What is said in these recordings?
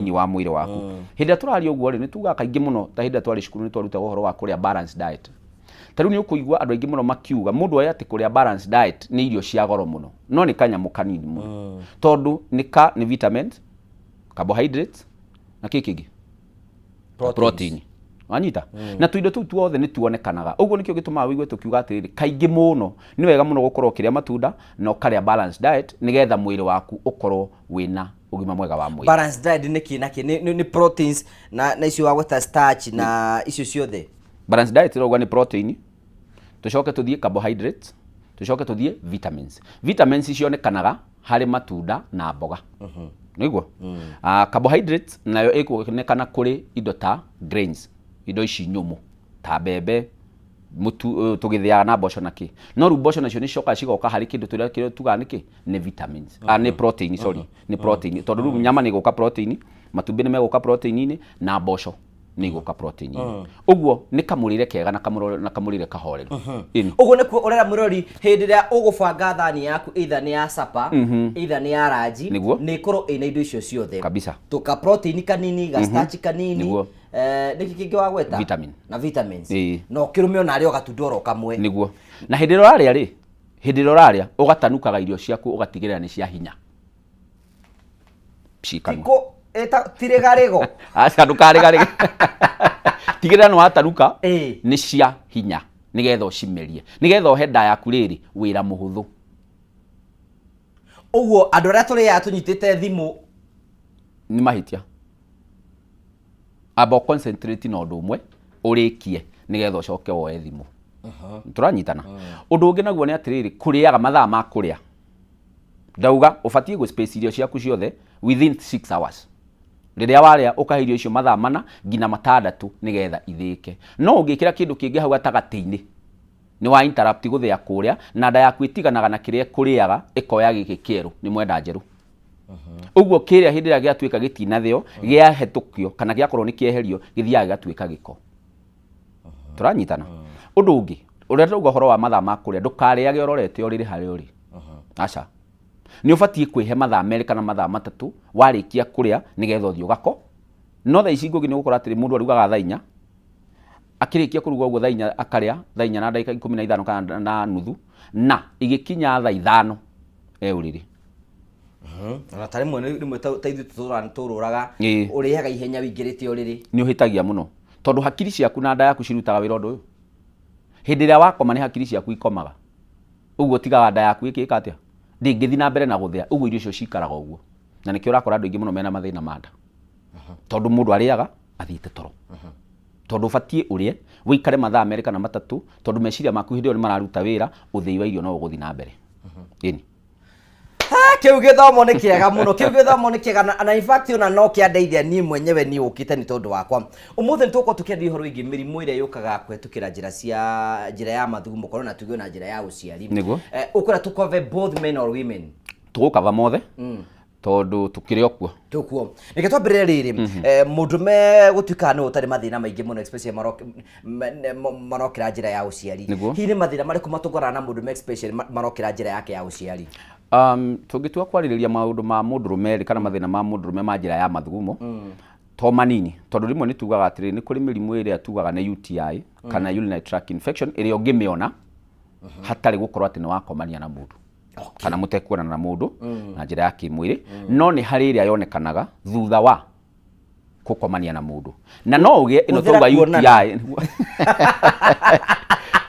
ni wa mwiri waku hinda turari uguo ri ni tuga kaingi muno ta hinda twari cukuru ni twaruta uhoro wa kuria balanced diet taru ni ukuigwa andu aingi muno makiuga mundu aya ati kuria balanced diet ni irio cia goro muno no ni kanyamu kanini muno tondu ni vitamins carbohydrates na kiki protein wanyita na tuindo tu tuothe ni tuonekanaga uguo nikio gituma wigwe tukiuga atiriri kaingi muno ni wega muno gukorwo kiria matunda no karia balanced diet nigetha mwiri waku ukorwo wina ugima mwega wa mwiri. Balanced diet ni kinaki ni proteins na icio wa gweta starch na icio ciothe. Balanced diet rogwa ni protein tucoke tuthie carbohydrates tucoke tuthie vitamins. Vitamins cionekanaga hari matunda na mboga niguo carbohydrates nayo ikuonekana kuri indo ta grains indo ici nyumu ta bebe mutu tugithia na mboco naki no ru mboco nacio ni coka cigoka hari kindu turia tuga niki ni vitamins ni protein sorry ni protein tondu ru nyama ni goka protein matumbi ni megoka protein na mboco ni goka protein uguo ni kamurire kega na kamurire kahoreru uguo ni urera murori hindi ria ugubanga thani yaku either ni ya sapa either ni ya raji ni koro ina indo icio ciothe kabisa tuka protein kanini ga starch kanini niki kingi wa gweta vitamin na vitamins no kirume ona ari ogatundoro kamwe niguo na hindi roraria ri hindi roraria ugatanukaga irio ciaku ugatigirira ni cia hinya pshikanu eta tiregarego acha ndukaregarege tigirira no ataruka ni cia hinya nigetha ucimerie nigetha uhe nda yaku riri wira muhuthu uguo andu aria turi ya tunyitite thimu ni mahitia abo concentrate na undu umwe urikie nigetha ucoke woe thimu turanyitana undu ungi naguo ni atiriri kuriaga mathaa ma kuria ndauga ubatie go space irio ciaku ciothe within 6 hours riria waria ukahirio icio mathaa mana ngina matandatu nigetha ithike no ungikira kindu kingi hau atagati-ini ni wa interrupt guthia kuria na nda yaku itiganaga na kiria kuriaga ikoya giki kieru ni mwenda njeru uguo kiria hindi ria giatuika gitinathio gia hetukio kana gia korwo ni kieherio githia gatuika giko turanyitana undu ungi uria tuga horo wa mathaa ma kuria ndukariage ororete oriri hari uri acha ni ubatie kwihe mathaa meri kana mathaa matatu warikia kuria nigetha uthio gako no tha ici ngugi ni gukora atiri mundu arugaga thaa 4 akirikia kuruga uguo thaa 4 akaria thaa 4 na ndagika 15 kana na nuthu na igikinya thaa 5 uriri na tare mwene rimwe taithu tururaga urihaga ihenya wingirite uriri ni uhitagia muno tondu hakiri ciaku na nda yaku cirutaga wira undu uyu hindi ria wakoma ni hakiri ciaku ikomaga uguo tigaga nda yaku ikika atia ndingithi na mbere na guthia uguo irio icio cikaraga uguo na nikio urakora andu ingi muno mena mathina ma nda tondu mundu ariaga athiite toro tondu batie urie wikare mathaa meri kana matatu tondu meciria maku hindi ni mararuta wira uthii wa irio no uguthi na mbere ini kiu githomo ni kiega muno kiu githomo ni kiega na in fact ona no kiandeithia ni mwenyewe ni ukite ni tondu wakwa umuthe nituko tukiendia horo ingi mirimu ire yukaga kwetukira njira ya mathugumo kono na tugio na njira ya uciari ukura tukove both men or women tugukava mothe tondu tukire okuo tukuo niketwambirire riri mundume gutuika no utari mathina maingi muno especially marokira njira ya uciari hini mathina mari kumatugora na mundume especially marokira njira yake ya uciari tungitua kwaririria maundu ma mundurume kana mathina ma mundurume ma njira ya mathugumo to manini tondu rimwe ni tugaga atiri ni kuri mirimu iria tugaga na UTI kana urinary tract infection iria ungimiona hatari gukorwo ati ni wakomania na mundu kana mutekuona na mundu na njira ya kimwiri no ni hari iria yonekanaga thutha wa gukomania na mundu na no ugie ino tuga UTI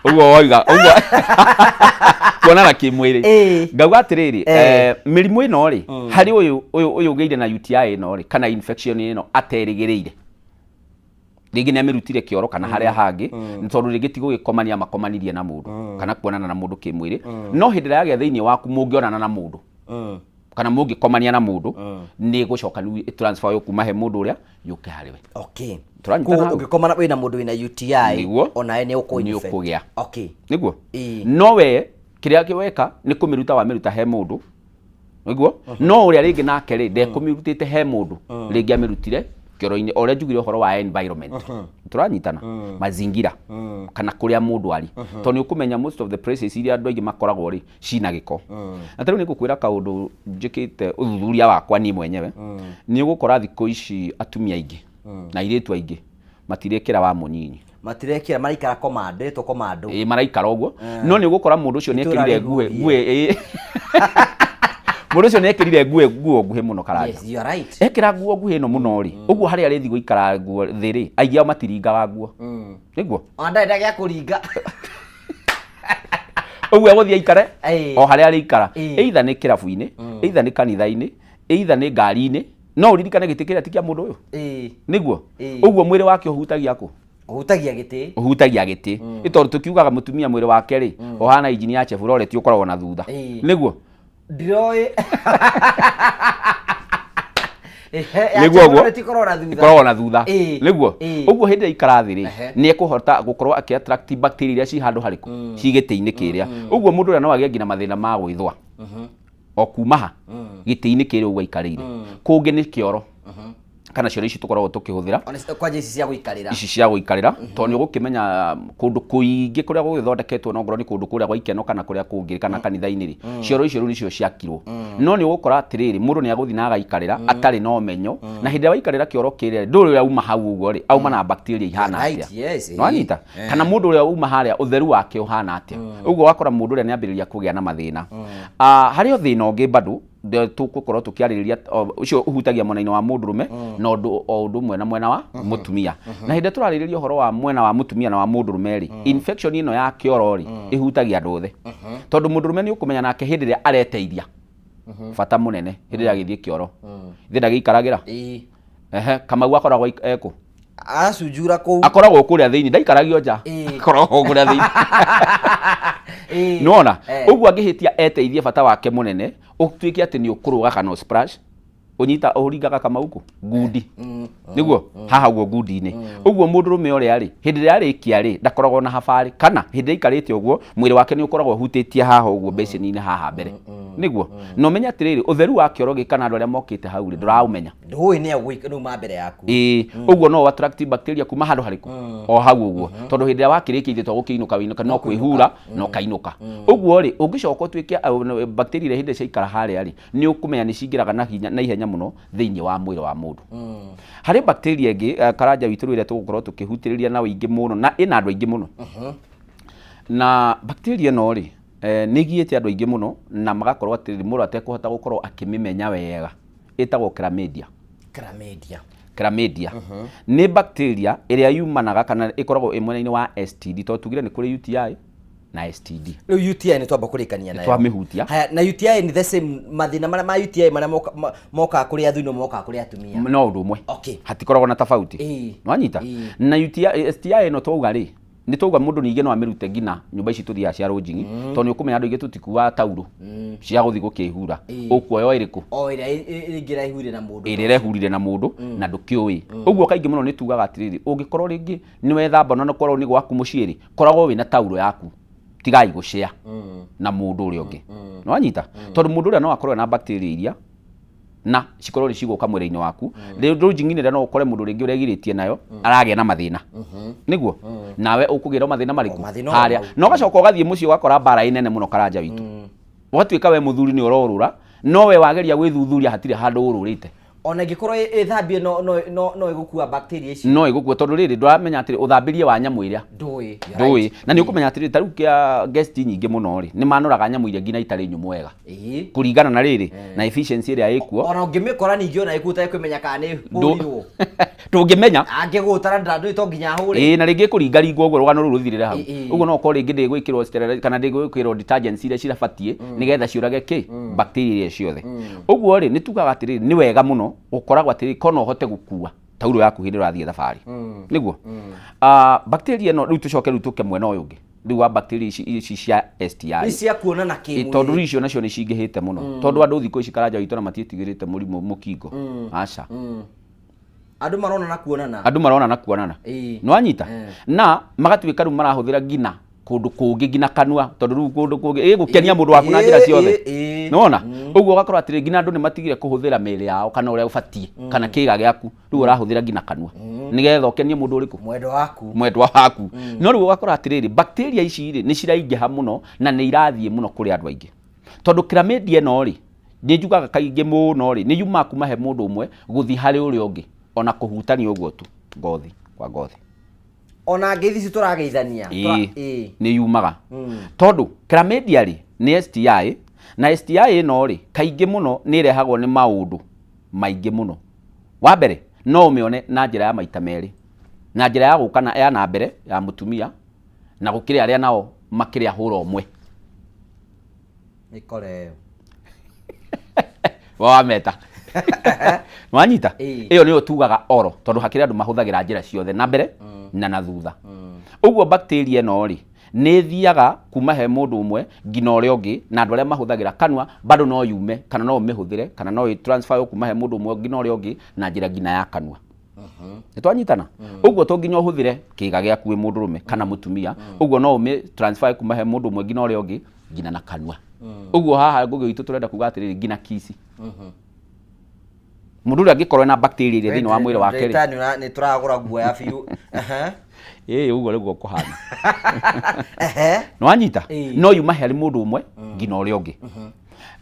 ugo oiga ugo kuona na kimwiri ngauga atiriri mirimu ino ri hari uyu geire na UTI ino ri kana infection ino aterigireire rigi ne mirutire kioro kana haria hangi ni tondu rigi tigugikomania makomanirie na mundu kana kuonana na mundu kimwiri no hindira yage thiini waku mungionana na mundu kana mungikomania na mundu ni gucoka transfer yo kuma he mundu uria yuke hariwe okay turanyitana ungikomana wina mundu wina UTI ona ene ukugia okay niguo no we kiria kiweka ni kumiruta wa miruta he mundu niguo no uria ringi nake ri de kumirutite he mundu ringi amirutire kioro-ini ore njugire horo wa environment turanyitana mazingira kana kuria mundu ari to ni ukumenya most of the places iria andu aingi makoragwo ri cina giko na tariu ni ngukwira kaundu njikite uthuthuria wakwa ni mwenyewe ni ugukora thiko ici atumia aingi na iritu aingi matirekera wa munyinyi matirekera maraikara komande to komando maraikara uguo no ni ugukora mundu ucio ni ekirire ngue mundu ucio ni ekirire nguo nguhe muno karanja yes you are right ekira nguo nguhe no muno ri uguo hari arithi guikara nguo thiri aingi ao matiringaga nguo niguo onda ndagia kuringa uguo guthia ikare o hari ari ikara either ni kirabu-ini either ni kanitha-ini either ni ngari-ini no uririkane giti kiria tikia mundu uyu niguo uguo mwiri wake uhutagia ku uhutagia giti itondu tukiugaga mutumia mwiri wake ri ohana injini ya Chevrolet ukoragwo na thutha niguo ndiroi niguo guo ikoragwo na thutha niguo uguo hindi ikara thiri ni ekuhota gukorwo aki attract bacteria iria ci handu hariku ci giti-ini kiria uguo mundu ria no agie ngina mathina ma gwithwa o kumaha giti-ini kiria uguo ikarire kungi ni kioro kana cio ici tukoragwo tukihuthira kwa ici cia guikarira to ni ugukimenya kundu kuingi kuria guthondeketwo no ngoro ni kundu kuria gwa ikeno kana kuria kungi kana kanitha-ini ri cioro icio nicio ciakirwo no ni ugukora atiriri mundu ni aguthi na agaikarira atari no menyo na hindi wa ikarira kioro kiria nduri uria uma hau uguo ri auma na bacteria ihana atia no anyita kana mundu uria uma haria utheru wake uhana atia uguo wakora mundu uria ni ambiriria kugia na mathina hari o thina ungi bado tukukorwo tukiaririria ucio uhutagia mwena-ini wa mundurume na undu mwena wa mutumia na hindi turaririria horo wa mwena wa mutumia na wa mundurume ri infection ino ya kioro ri ihutagia andu othe tondu mundurume ni ukumenya nake hindi ria areteithia fata munene hindi ria githie kioro thida giikaragira Kamau akoragwo eko acunjura kuu akoragwo kuria thiini ndaikaragio nja akoragwo kuria thiini nona uguo angihitia eteithie bata wake munene utuike ati ni ukuruga kana splash unyita uringaga Kamau ku ngundi niguo haha uguo ngundi-ini uguo mundurume uria ri hindi ria arikia ri ndakoragwo na habari kana hindi ikarite uguo mwiri wake ni ukoragwo hutitie haha uguo basin-ini haha mbere niguo no menya atiriri utheru wa kioro gikana andu aria mokite hau ri nduraumenya ndui ni agwika mbere yaku uguo no attract bacteria kuma handu hariku o hau uguo tondu hindi ria wakirikiithie to gukiinuka winuka no kwihura no kainuka uguo ri ungicoka tuike bacteria ria hindi ciaikara haria ri ni ukumenya ni cingiraga na ihenya muno thiini wa mwiri wa mundu hari bacteria ingi karanja witu ria tugukorwo tukihutiriria na wingi muno na ina andu aingi muno na bacteria no ri ni giete andu aingi muno na magakorwo atiri mundu atekuhota gukorwo akimimenya wega itagwo chlamydia ni bacteria iria yumanaga kana ikoragwo imwena-ini wa STD to tugire ni kuri UTI na STD riu UTI ni twamba kurikania nayo twamihutia haya na UTI ni the same mathina ma UTI maria moka kuri athu no moka kuri atumia no undu umwe hatikoragwo na tofauti no anyita na UTI STI no twauga ri ni twauga mundu ninge no amirute ngina nyumba ici tuthia cia runjingi to ni ukumenya andu ingi tutikuwa tauro cia guthi gukihura ukuoyo iriku o ira iringira ihurire na mundu irire hurire na mundu na ndukiui uguo kaingi muno ni tugaga atiriri ungikorwo ringi ni wethamba no korwo ni gwaku muciiri koragwo wina tauro yaku tigai gushare na mundu uria ungi no anyita tondu mundu uria no akorwo na bacteria iria na cikorwo ri ciguka mwiri-ini waku runjingi-ini ria no ukore mundu ringi uria giritie nayo aragia na mathina niguo nawe ukugira mathina mariku haria no gacoka ugathie mucio ugakora bara inene muno karanja witu watuika we muthuri ni urorura no we wageria gwithuthuria hatire handu ururite ona ngikorwo ithambie no igukua bacteria ici no igukua tondu riri ndwamenya atiri uthambirie wa nyamu iria ndui na ni ukumenya atiri taru kia guest nyingi muno ri ni manuraga nyamu iria ngina itari nyumu wega kuringana na riri na efficiency iria ikuo ona ngimikora ningi ona ikuta ikumenya kana ni hurirwo tungimenya angigutara ndandu to nginya huri na ringi kuringa ringo uguo rugano ruru ruthirire hau uguo no ukorwo ringi ndigwikirwo sterile kana ndigwikirwo detergents iria cirabatie nigetha ciurage ki bacteria iria ciothe uguo ri ni tugaga atiri ni wega muno ukoragwo atiri kono hote gukua tauro yaku hindi rathie thabari niguo bacteria no riu tucoke riu tuke mwena uyu ungi riu wa bacteria ici cia STI ni cia kuonana kimwiri tondu icio nacio ni cingihite muno tondu andu thiko ici karanja witu na matitigirite murimu mukingo aca andu marona na kuonana no anyita na magatuika riu marahuthira ngina kundu kungi ngina kanua tondu ru kundu kungi gukenia mundu waku na njira ciothe nona uguo gakorwo atiri ngina andu ni matigire kuhuthira mili yao kana uria ubatie kana kiiga giaku ru urahuthira ngina kanua nigetha ukenie mundu uriku mwendwa waku no ru ugakorwo atiri bacteria ici ri ni ciraingiha muno na ni irathie muno kuri andu aingi tondu chlamydia ino ri ni njugaga kaingi muno ri ni yuma kuma he mundu umwe guthi hari uria ungi ona kuhutania uguo tu ngothi kwa ngothi ona ngeithi turageithania ni yumaga tondu chlamydia ri ni STI na STI ino ri kaingi muno ni irehagwo ni maundu maingi muno wa mbere no umione na njira ya maita meri na njira ya gukana ya na mbere ya mutumia na gukiri aria nao makiri ahura omwe nikore wa meta mwanyita iyo niyo tugaga oro tondu hakiri andu mahuthagira njira ciothe na mbere na thutha uguo bacteria ino ri ni thiaga kuma he mundu umwe ngina uria ungi na andu aria mahuthagira kanua bado no yume kana no umihuthire kana no transfer kuma he mundu umwe ngina uria ungi na njira ngina ya kanua nitwanyitana uguo to nginya uhuthire kiiga giaku wi mundu rume kana mutumia uguo no umi transfer kuma he mundu umwe ngina uria ungi ngina na kanua uguo haha ngugi itu turenda kuga atiri ngina kisi mundu uria angikorwo na bacteria iri thini wa mwiri wake ri ni turagura guo ya biu uguo riguo kuhana no anyita no yuma he mundu umwe ngina uria ungi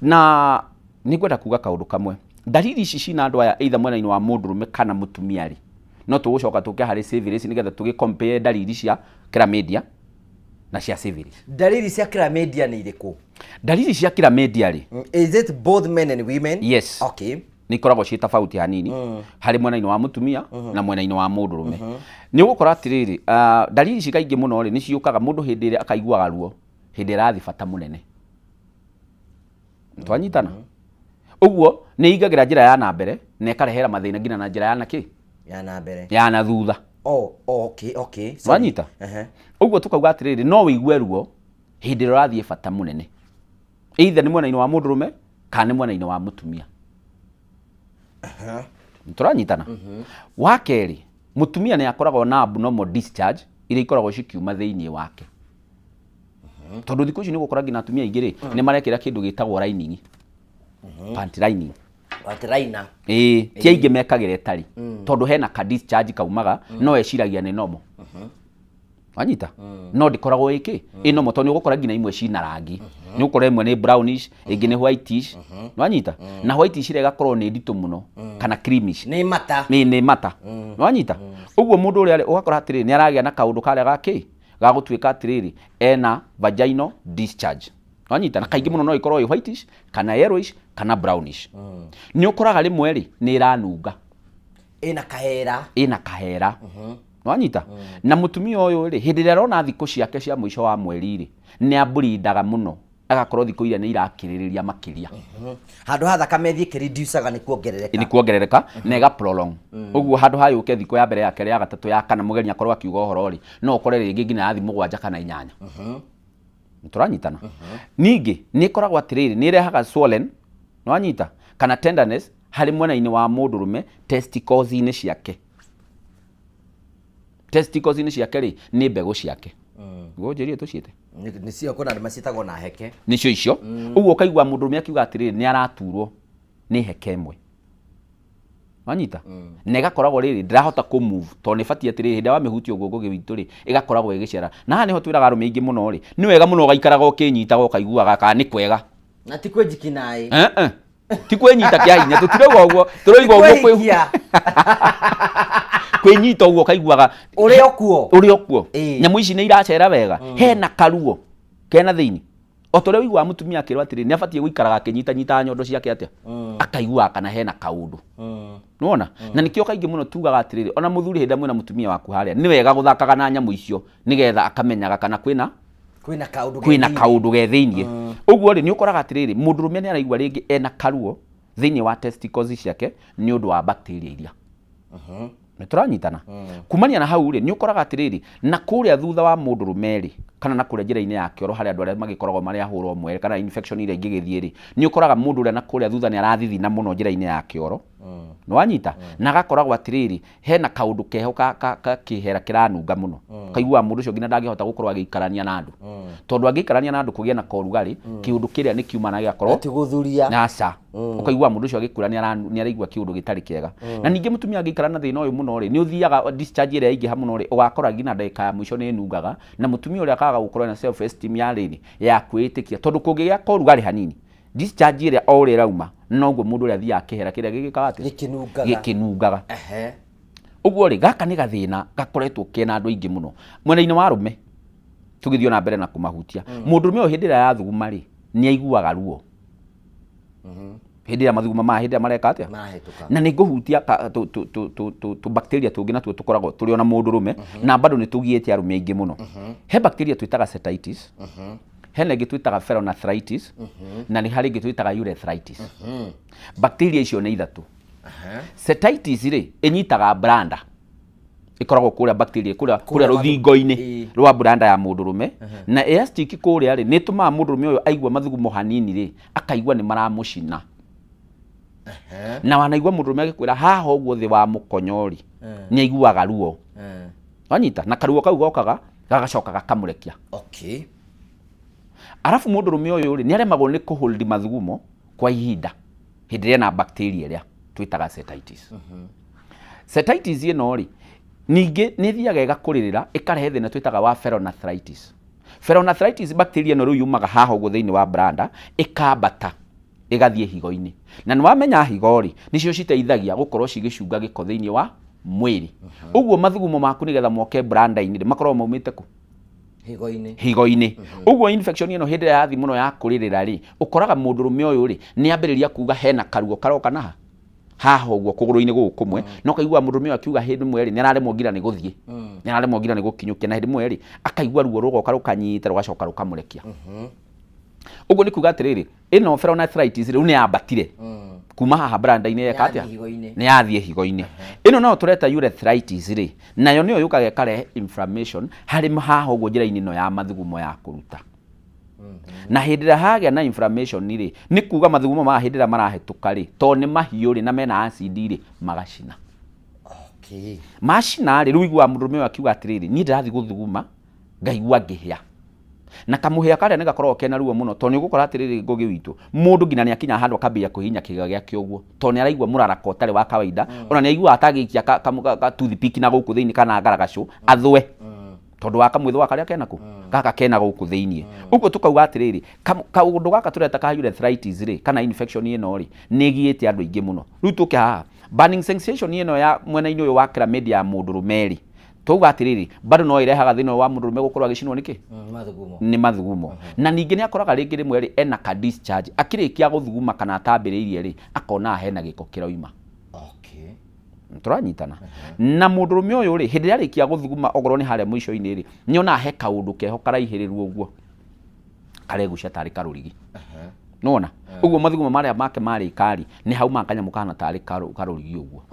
na ni ngwenda kuga kaundu kamwe dalili ici cina andu aya either mwena-ini wa mundu rume kana mutumia ri no tugucoka tuke hari syphilis nigetha tugi compare dalili cia chlamydia na cia syphilis. Dalili cia chlamydia ni iriku? Dalili cia chlamydia ri is it both men and women? Yes. Okay. Ni koragwo ci tofauti hanini hari mwena-ini wa mutumia na mwena-ini wa mundu rume ni ugukora atiriri dalili ci kaingi muno ri ni ciukaga mundu hindi iri akaiguaga ruo hindi irathi bata munene twanyitana uguo ni igagira njira ya na mbere na ikarehera mathina ngina na njira ya na ki ya na mbere ya na thutha okay wanyita uguo tukauga atiriri no wigue ruo hindi irathi bata munene either ni mwena-ini wa mundu rume kana ni mwena-ini wa mutumia turanyitana wa keri mutumia ni akoragwo na abnormal discharge iria ikoragwo cikiuma thiini wake tondu thiku ici ni gukora ngina atumia igiri ni marekira kindu gitagwo lining panty lining tia ingi mekagira etari tondu hena ka discharge kaumaga no eciragia ni normal wanyita no ndikoragwo iki inomo tondu gukora ngina imwe cina rangi ni ukora imwe ni brownish ingi ni whitish wanyita na whitish ire gakorwo ni nditu muno kana creamish ni mata wanyita uguo mundu uri ugakora atiri ni aragia na kaundu kale gaki ga gutwika atiriri ena vaginal discharge wanyita na kaingi muno no ikorwo whitish kana yellowish kana brownish ni ukoraga rimwe ri ni iranunga ina kahera wanyita na mutumia uyu ri hindi ria rona thiku ciake cia mwisho wa mweri ri ni aburindaga muno agakorwo thiku iria ni irakiririria makiria handu ha thakame thie reduceaga ni kuongerereka na ega prolong uguo handu ha yuke thiku ya mbere ya keri ya gatatu ya kana mugeni akorwo akiuga uhoro ri no ukore ringi ngina yathi 7 kana 8 turanyitana ningi ni koragwo atiriri ni rehaga swollen wanyita kana tenderness hari mwena-ini wa mundu rume testicles-ini ciake ri ni mbegu ciake ngonjerie tuciite ni cio kuna ndi macitagwo na heke nicio icio uguo kaigua mundu rume akiuga atiriri ni araturwo ni heke imwe wanyita na igakoragwo riri ndirahota ku move to ni fatia atiriri hindi wa mihuti uguo ngugi witu ri igakoragwo igicera na ha niho twiraga arume ingi muno ri ni wega muno gaikaraga ukinyitaga ukaiguaga kana ni kwega na ti kwenjikinai ti kwenyita kia hinya tutirauga uguo turoiga uguo kwenyita uguo kaiguaga uri okuo nyamu ici ni iracera wega hena karuo kena thiini o tore wigwa mutumia akirwa atiri ni abatie guikaraga akinyita nyondo ciake atia akaigua kana hena kaundu nuona na nikio kaingi muno tugaga atiriri ona muthuri hinda mwina mutumia waku haria ni wega guthakaga na nyamu icio nigetha akamenyaga kana kwina kaundu ge thiini uguo ri ni ukoraga atiriri mundu rume ni araigua ringi ena karuo thiini wa testicles ciake ni undu wa bacteria iria Nituranyitana kumania na hau ri ni ukoraga atiriri na kuria thutha wa mundurume ri kana na kuria njira-ini ya kioro hari andu aria magikoragwo mari ahurwo mwere kana infection iria ingigithie ri ni ukoraga mundu uria na kuria thutha ni arathithina muno njira-ini ya kioro no wanyita na gakoragwo atiriri hena kaundu keho ka kihera kiranunga muno kaigua mundu ucio ngina ndangihota gukorwo agiikarania na andu tondu agiikarania na andu kugia na korugari kiundu kiria ni kiumana giakorwo ati guthuria na sa ukaigua mundu ucio agikura ni araigua kiundu gitari kiega na ningi mutumia agikara na thina uyu muno ri ni uthiaga discharge iria ingi ha muno ri ugakora ngina ndagika ya mwisho ni nungaga na mutumia uria akaga gukorwo na self esteem ya riri ya kwitikia tondu kugia korugari hanini discharge iria o ri rauma noguo mundu uria thia akihera kiria gigikagate gikinungaga uguo ri gaka ni gathina gakoretwo kena andu aingi muno mwena-ini wa rume tugithio na mbere na kumahutia mundurume o hindira ya thuguma ri ni aiguaga ruo hindira mathuguma ma hindira mareka atia na ni nguhutia tu bacteria tungi na tukoragwo turi ona mundurume na bado ni tugiete arume aingi muno he bacteria twitaga cystitis hena ingi twitaga phelonarthritis na ni hari ingi twitaga urethritis bacteria icio ni ithatu cystitis ri inyitaga branda ikoragwo kuria bacteria kuria ruthingo-ini rwa branda ya mundurume na elastic kuria ri ni tuma mundurume uyu aigua mathugumo hanini ri akaigua ni maramucina na wanaigua mundurume agikwira haha uguo thi wa mukonyori ni aiguaga ruo wanyita na karuo kau gokaga gagacoka gakamurekia arafu mundurume uyu ri ni aremagwo ni kuhold mathugumo kwa ihinda hindire na bacteria iria twitaga cystitis cystitis ino ri ningi ni thiaga igakuririra ikarehe thina twitaga wa phelonarthritis bacteria no riu yumaga haha uguo thiini wa branda ikambata igathie higo-ini na ni wamenya higo ri nicio citeithagia gukorwo cigicunga giko thiini wa mwiri uguo mathugumo maku nigetha moke branda-ini ri makorwo maumite ku higo-ini uguo infection ino hindira yathi muno ya kuririra ri ukoraga mundurume uyu ri ni ambiriria kuga hena karuo karoka na haha uguo kuguru-ini gukumwe no kaigua mundurume akiuga hindi mweri ni araremwo ngira ni guthie ni araremwo ngira ni gukinyukia na hindi mweri akaigua ruo rugoka rukanyita rugacoka rukamurekia uguo ni kuga atiriri ino phelonarthritis riu ni ambatire kuma haha branda-ini ya katia ni yathie higo-ini ino no tureta urethritis ri nayo niyo yukaga ikarehe inflammation hari haha uguo njira-ini no ya mathugumo ya kuruta na hindira hagia na inflammation ri ni kuga mathugumo ma hindira marahetuka ri to ni mahiu ri na mena acid ri magacina macina ri riu igua mundurume akiuga atiriri ni ndirathi guthuguma ngaigua ngihia na kamuhia karia ni gakorwo kena ruo muno to ni ugukora atiriri ngugi witu mundu ngina ni akinya handu akambia kuhinya kiga giake uguo to ni araigua murarako tari wa kawaida ona ni aigua atagikia ka toothpick na guku thiini kana ngaragacu athwe tondu wa kamwitho akaria kenako gaka kena guku thiini uguo tukauga atiriri kaundu gaka tureta ka urethritis ri kana infection ino ri ni giite andu aingi muno riu tuke haha burning sensation ino ya mwena-ini uyu wa chlamydia ya mundurume ri tuuga atiriri bado no irehaga thina wa mundurume gukorwo agicinwo niki ni mathugumo na ningi ni akoraga ringi rimwe ri ena ka discharge akirikia guthuguma kana atambiriirie ri akona hena giko kirauma turanyitana na mundurume uyu ri hindi arikia guthuguma ogorwo ni haria mwisho-ini ri ni ona he kaundu keho karaihiriru uguo karegucia tari karurigi nona uguo mathugumo maria make mari kari ni hau makanyamo kana tari karurigi uguo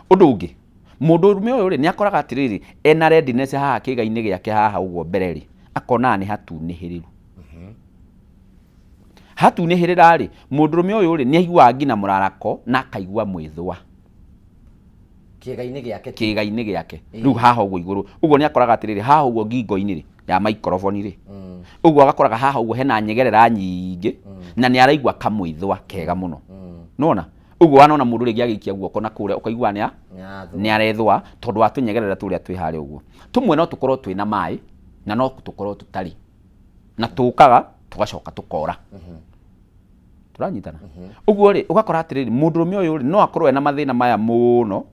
undu ungi mundurume uyu ri ni akoraga atiriri ena redness haha kiga-ini giake haha uguo mbere ri akona ni hatunihiriru hatunihirira ri mundurume uyu ri ni aigua ngina murarako na akaigua mwithwa kiga-ini giake riu haha uguo iguru uguo ni akoraga atiriri haha uguo ngingo-ini ri ya microphone ri uguo agakoraga haha uguo hena nyegerera nyingi na ni araigua kamwithwa kega muno nona uguo wanona mundu ringi agikia guoko na kuria ukaigua ni arethwa tondu wa tunyegerera turia twi hari uguo tumwe no tukorwo twina mai na no tukorwo tutari na tukaga tugacoka tukora turanyitana uguo ri ugakora atiriri mundurume uyu ri no akorwo ena mathina maya muno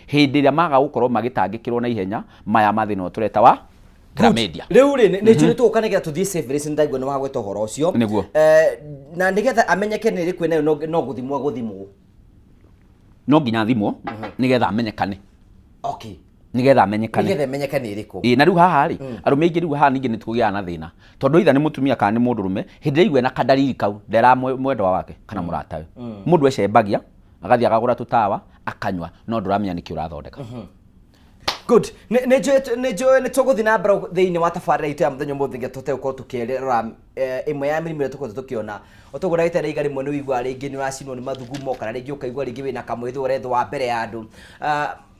hindi ria maga gukorwo magitangikirwo na ihenya maya mathina no tureta wa chlamydia riu ri ni churi tuka nigetha tuthie safe race ndaigua ni wagweta horo ucio na nigetha amenyeke ni rikwe nayo no guthimwo no nginya thimwo nigetha amenyekane nigetha amenyekane iriku na riu haha ri arume aingi riu haha ningi nitugia na thina tondu itha ni mutumia kana ni mundurume hindi igwe na kadariri kau ndera mwendwa wake kana muratawe mundu ecembagia agathia akagura tutawa akanywa no nduramenya niki urathondeka. Good. Nĩ tũgũthiĩ na mbere thĩinĩ wa tabarĩra itũ ya mũthenya ũmũthĩ tũtegũkorwo tũkĩrora ĩmwe ya mĩrimũ ĩrĩa tũkoretwo tũkĩona. Ũtũgũra gĩtare igari mwe nĩ wĩigua rĩngĩ nĩ ũracinwo nĩ mathugumo kana rĩngĩ ũkaigua rĩngĩ wĩna kamwĩthĩ ũrethwo wa mbere ya andũ.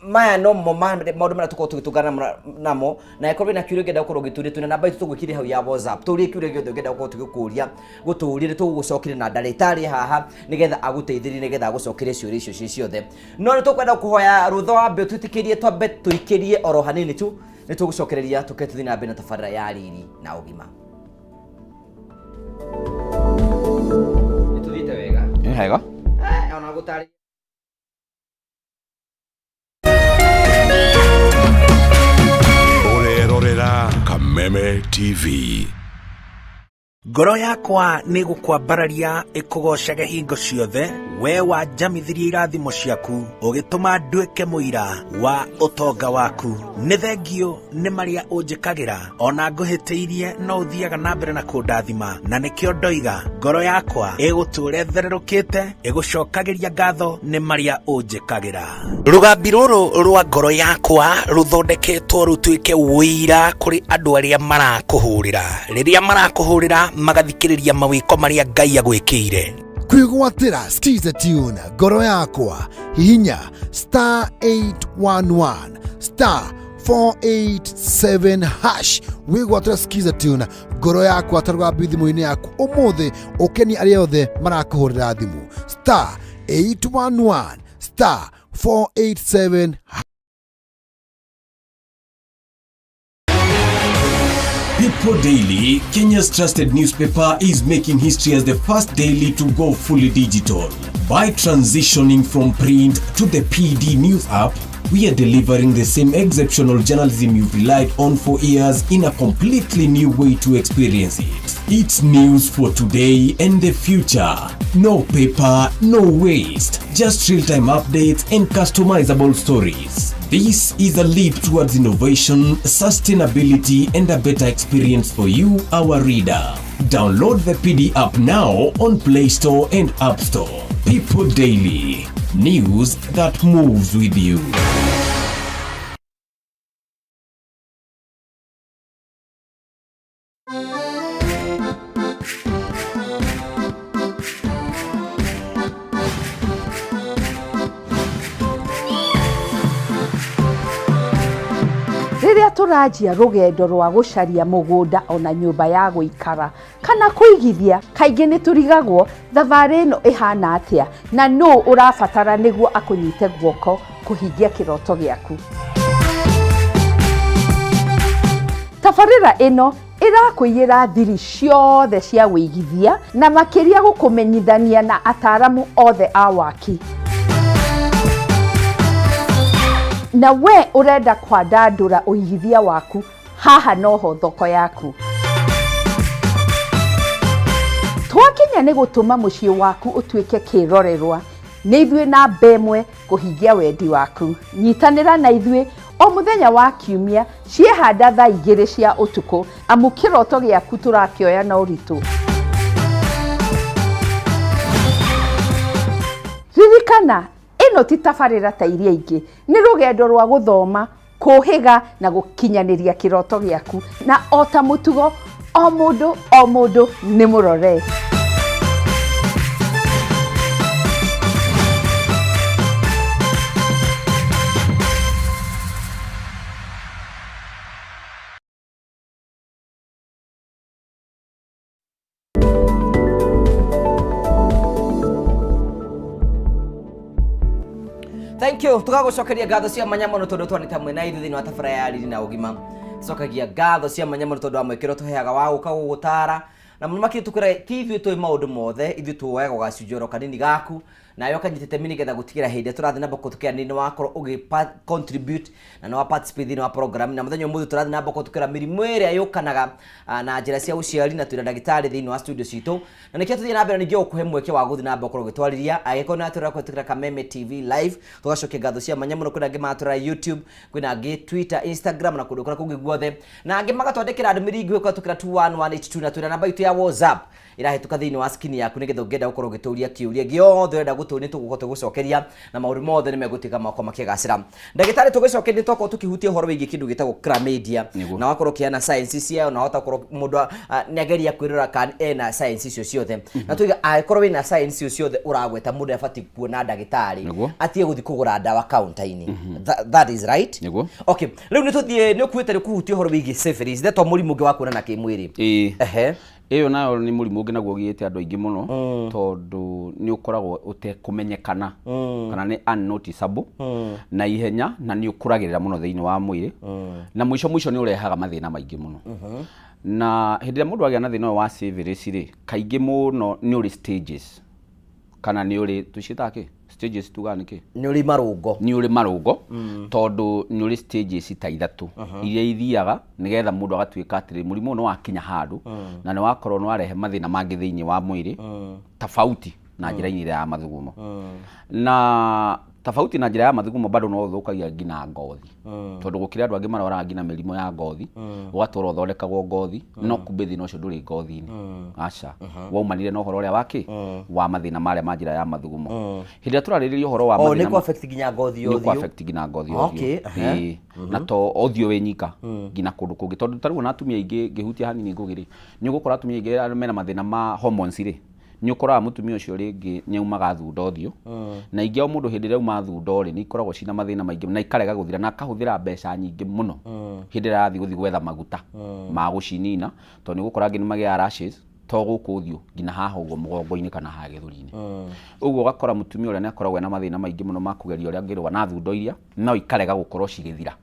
Maya no maũndũ marĩa tũkorwo tũgĩtũngana namo na ĩkorwo na kiũria ngenda gũkorwo gĩtũrĩa twĩna namba itũ tũgwĩkĩrĩra hau ya WhatsApp. Tũũrie kiũria gĩothe ngenda gũkorwo tũgĩkũria gũtũũria tũgũgũcokeria na ndagĩtarĩ haha nĩgetha agũteithĩrĩrie nĩgetha agũcokerie ciũria icio ciothe. No nĩ tũkwenda kũhoya rũtha wa mbere twĩtĩkĩrie twambe tũikĩrie oro hanini tu nĩ tũgũcokereria tũketũthiĩ na mbere na tabarĩra ya riri na ũgima. Nĩ tũthiĩte wega. Nĩ hega. Ona gũtarĩ Kameme TV. Ngoro yakwa nĩ gũkwambararia ĩkũgocage hingo ciothe we wanjamithirie irathimo ciaku ũgĩtũma nduĩke mũira wa ũtonga waku. Nĩ thengio nĩ marĩa ũnjĩkagĩra ona ngũhĩtĩirie no ũthiaga na mbere na kũndathima na nĩkĩo ndoiga ngoro yakwa ĩgũtũũre thererũkĩte ĩgũcokagĩria ngatho nĩ marĩa ũnjĩkagĩra. Rũgambi rũrũ rwa ngoro yakwa rũthondeketwo rũtuĩke wũira kũrĩ andũ arĩa marakũhũrĩra rĩrĩa marakũhũrĩra magathikĩrĩria mawĩko marĩa Ngai agwĩkĩire. Kwĩgwatĩra Skiza Tune ngoro yakwa hihinya *811 *487# wĩgwatĩra Skiza Tune ngoro yakwa tarũgambi thimũ-inĩ yaku ũmũthĩ ũkeni arĩa othe marakũhũrĩra thimũ *811 *487#. People Daily, Kenya's trusted newspaper, is making history as the first daily to go fully digital. By transitioning from print to the PD News app, we are delivering the same exceptional journalism you've relied on for years in a completely new way to experience it. It's news for today and the future. No paper, no waste. Just real-time updates and customizable stories. This is a leap towards innovation, sustainability, and a better experience for you, our reader. Download the PD app now on Play Store and App Store. People Daily. News that moves with you. Rĩrĩa tũranjia rũgendo rwa gũcaria mũgũnda ona nyũmba ya gũikara kana kũigithia, kaingĩ nĩ tũrigagwo thabarĩ ĩno ĩhana atĩa na nũ ũrabatara nĩguo akũnyite guoko kũhingia kĩroto gĩaku. Tabarĩra ĩno ĩrakũiyĩra thiri ciothe cia wĩigithia na makĩria gũkũmenyithania na ataaramu othe a waki. Na we urenda kwandandũra ũigithia waku, haha noho thoko yaku. Twakinya nĩ gũtũma mũciĩ waku ũtuĩke kĩrorerwa, nĩ ithuĩ na mbemwe kũhingia wendi waku. Nyitanĩra na ithuĩ o mũthenya wa kiumia ciehanda thaa 2 cia ũtukũ, amu kĩroto gĩaku tũrakĩoya na ũritũ. Ririkana, ĩno ti tabarĩra ta iria ingĩ, nĩ rũgendo rwa gũthoma, kũhĩga na gũkinyanĩria kĩroto gĩaku, na o ta mũtugo o mũndũ nĩ mũrore. Thank you. Tugagucokeria ngatho cia manyamano tondu twanita mwena ithu thini wa tabarĩra ya riri na ũgima. Cokagia ngatho cia manyamano tondu wa mwĩkĩro tũheaga wa gũka gũgũtara na mũno makĩria tũkĩra TV tũĩ maũndũ mothe, ithuĩ tuoyaga gacunjoro kanini gaku na yo kanyitĩte mini getha gũtigĩra hĩndĩ tũrathiĩ na mboko tũkĩra nĩ wakorwo contribute na no participate thĩinĩ wa program na mũthenya ũmũthĩ tũrathiĩ na mboko tũkĩra mĩrimũ ĩrĩa yũkanaga na njĩra cia ũciari na twĩna ndagĩtarĩ thĩinĩ wa studio citũ na nĩkĩo tũthiĩ na mbere ningĩ gũkũhe mweke wa gũthiĩ na mboko gũtwarĩria agĩkorwo na tũrĩa kwĩtĩkĩra Kameme TV live tũgacokia ngatho cia manyamũno kwĩna angĩ matũra YouTube kwĩna angĩ Twitter Instagram na kũndũ kũrĩa kũngĩ guothe na angĩ magatwandĩkĩra ndũmĩrĩri nguhĩ kwa tũkĩra 21182 na twĩna namba itũ ya WhatsApp ĩrahĩtũka thĩinĩ wa screen yaku nĩgetha ũngĩenda gũkorwo ũgĩtũria kĩũria gĩothe ũrenda mutuni tuguko tugucokeria na maundu mothe ni megutika mako makigacira ndagitari tugicokeria twako tukihutia horo wigi kindu gitagwo chlamydia na wakorwo kiana science cia na hota korwo mundu negeria kwirora kan ena science icio ciothe na tuiga akorwo wina science icio ciothe uragweta mundu afati kuona ndagitari atie guthi kugura dawa counter-ini that is right. Okay, leo nituthie ni kuite kuhutia horo wigi syphilis ndeto murimu ngi wakuona na kimwiri iyo nayo ni murimu ngi naguo giite andu aingi muno tondu ni ukoragwo utekumenyekana kana ni unnoticeable na ihenya na ni ukuragirira muno thiini wa mwiri na mwisho ni urehaga mathina maingi muno na hindi mundu agia na thina wa syphilis ri kaingi muno ni uri stages kana ni uri tucitake stages tuganike ni uri marungo tondu ni uri stages ta ithatu iria ithiaga nigetha mundu agatuika atiri murimu no wakinya handu na ni wakorwo no arehe mathina mangi thiini wa mwiri tofauti na njira-ini ya mathugumo na tofauti na njira ya mathugumo bado no thukagia ngina ngothi tondu gukira andu angi marwara ngina mirimo ya ngothi ugatwara uthondekagwo ngothi no kumbe thina ucio nduri ngothi-ini aca waumanire no horo uria waki wa mathina maria ma njira ya mathugumo hindi turaririria horo wa mathina ni ku affect nginya ngothi yo ni ku affect nginya ngothi yo na to othio we nyika ngina kundu kungi tondu taru na atumia ingi ngihutia hanini ngugiri ni gukora atumia ingi mena mathina ma hormones ri ni ukora mutumia ucio ringi nyaumaga thundo othio na ingi o mundu hindi rauma thundo ri ni ikoragwo cina mathina maingi na ikarega guthira na akahuthira mbeca nyingi muno hindi rathi guthi gwetha maguta ma gucinina to ni gukora ngi ni magia rashes to guku uthio ngina haha ugo mugongo-ini kana ha githuri-ini uguo ugakora mutumia uria ni akoragwo na mathina maingi muno ma kugeria uria ngirwa na thundo iria no ikarega gukorwo cigithira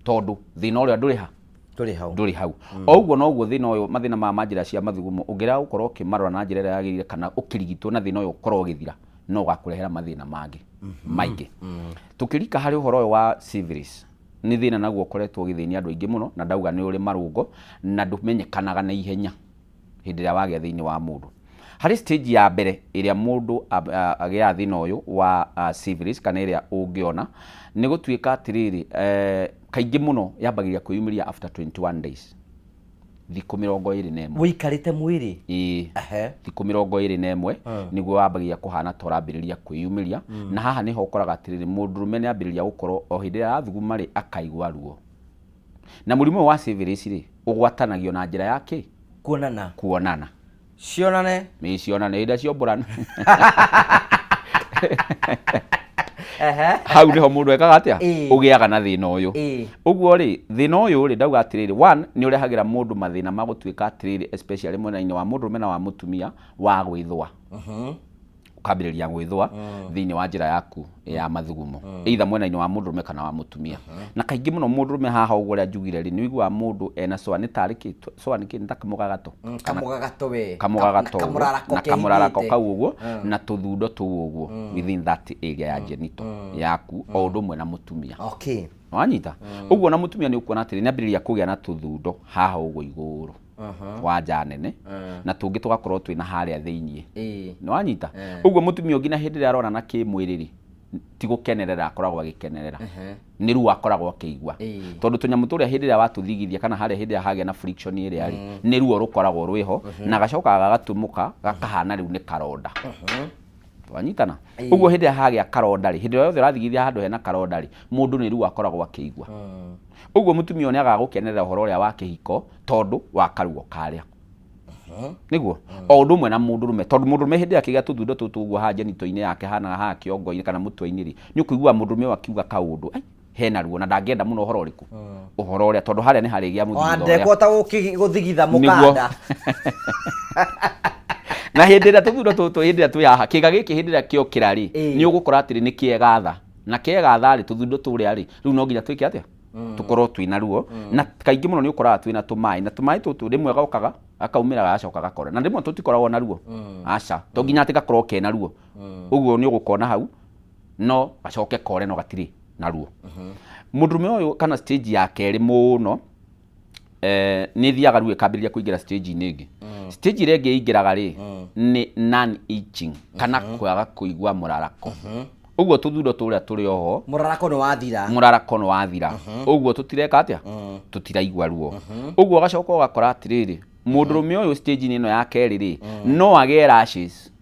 tondu thina uria nduri hau oguo noguo thina uyu mathina ma manjira cia mathugumo ungira ukorwo kimarora na njira iria yagirire kana ukirigitwo na thina uyu ukorwo ugithira no gakurehera mathina mangi maingi tukirika hari uhoro uyu wa syphilis ni thina naguo ukoretwo githini andu aingi muno na ndauga ni uri marungo na ndumenyekanaga na ihenya hindi ria wagia thiini wa mundu hari stage ya mbere iria mundu agia thina uyu wa syphilis kana iria ungiona ni gutuika atiriri kaingi muno yambagiria kwiyumiria after 21 days thiku 21 wikarite mwiri thiku 21 niguo wambagiria kuhana torambiriria kwiyumiria na haha niho ukoraga atiriri mundurume ni ambiriria gukorwo o hindi ya thuguma ri akaigwa ruo na murimu wa syphilis ri ugwatanagio na njira yake kuonana cionane ida ciomborana hau niho mundu ekaga atia ugiaga na thina uyu uguo ri thina uyu ri ndauga atiriri one ni urehagira mundu mathina ma gutuika atiriri especially mwena-ini wa mundu na wa mutumia wa gwithwa ukambiriria gwithwa thiini wa njira yaku ya mathugumo either mwena-ini wa mundurume kana wa mutumia na kaingi muno mundurume haha uguo ria njugire ri ni wigua mundu ena swa tari ndakamugagato na kamurarako kau uguo na tuthundo tu uguo within that area ya genital yaku o undu mwe na mutumia wanyita uguo na mutumia ni ukuona atiri ni ambiriria kugia na tuthundo haha uguo iguru wa njanene na tungi tugakorwo twina haria thiini ni wanyita uguo mutumia ngina hindi ria arona na kimwiriri ti gukenerera akoragwo agikenerera ni ruo akoragwo akigwa tondu tunyamu turia hindi ria watuthigithia kana haria hindi ria hagia na friction iria ri ni ruo rukoragwo rwiho na gacoka gagatumuka gakahana riu ni karonda wanyitana uguo hindi ria hagia karonda ri hindi yothe rathigithia handu hena karonda ri mundu ni ruo akoragwo akigwa uguo mutumia ni agagukenerera uhoro uria wa kihiko tondu wa karuo karia niguo o undu mwe na mundurume tondu mundurume hindi akigia tuthundo tutu uguo ha genito-ini yake hana ha kiongo-ini kana mutwe-ini ri ni kuigua mundurume wakiuga kaundu ai hena ruo na ndangenda muno uhoro uriku uhoro uria tondu haria ni harigia muthitho uria ndekota guthigitha mukanda na hindi ria tuthundo tutu hindi ria twihaha kiga giki hindi ria kiokira ri ni ugukora atiri ni kiegatha na kiegatha ri tuthundo turia ri riu no nginya twike atia tukorwo twina ruo na kaingi muno ni ukoraga twina tumai na tumai tutu rimwe gaukaga akaumira gacoka gakora na rimwe tutikoragwo na ruo aca to nginya ati gakorwo kena ruo uguo ni ugukona hau no gacoke kore no gatiri na ruo mundurume uyu kana stage ya keri muno ni thiaga ruo ikambiriria kuingira stage ingi stage ire ngi ingiraga ri ni non itching kana kwaga kuigua murarako uguo tuthundo turia turi oho murarako no wathira uguo tutireka atia tutiraigwa ruo uguo gacoka ugakora atiriri mundurume uyu stage ino ya keri ri no agie rashes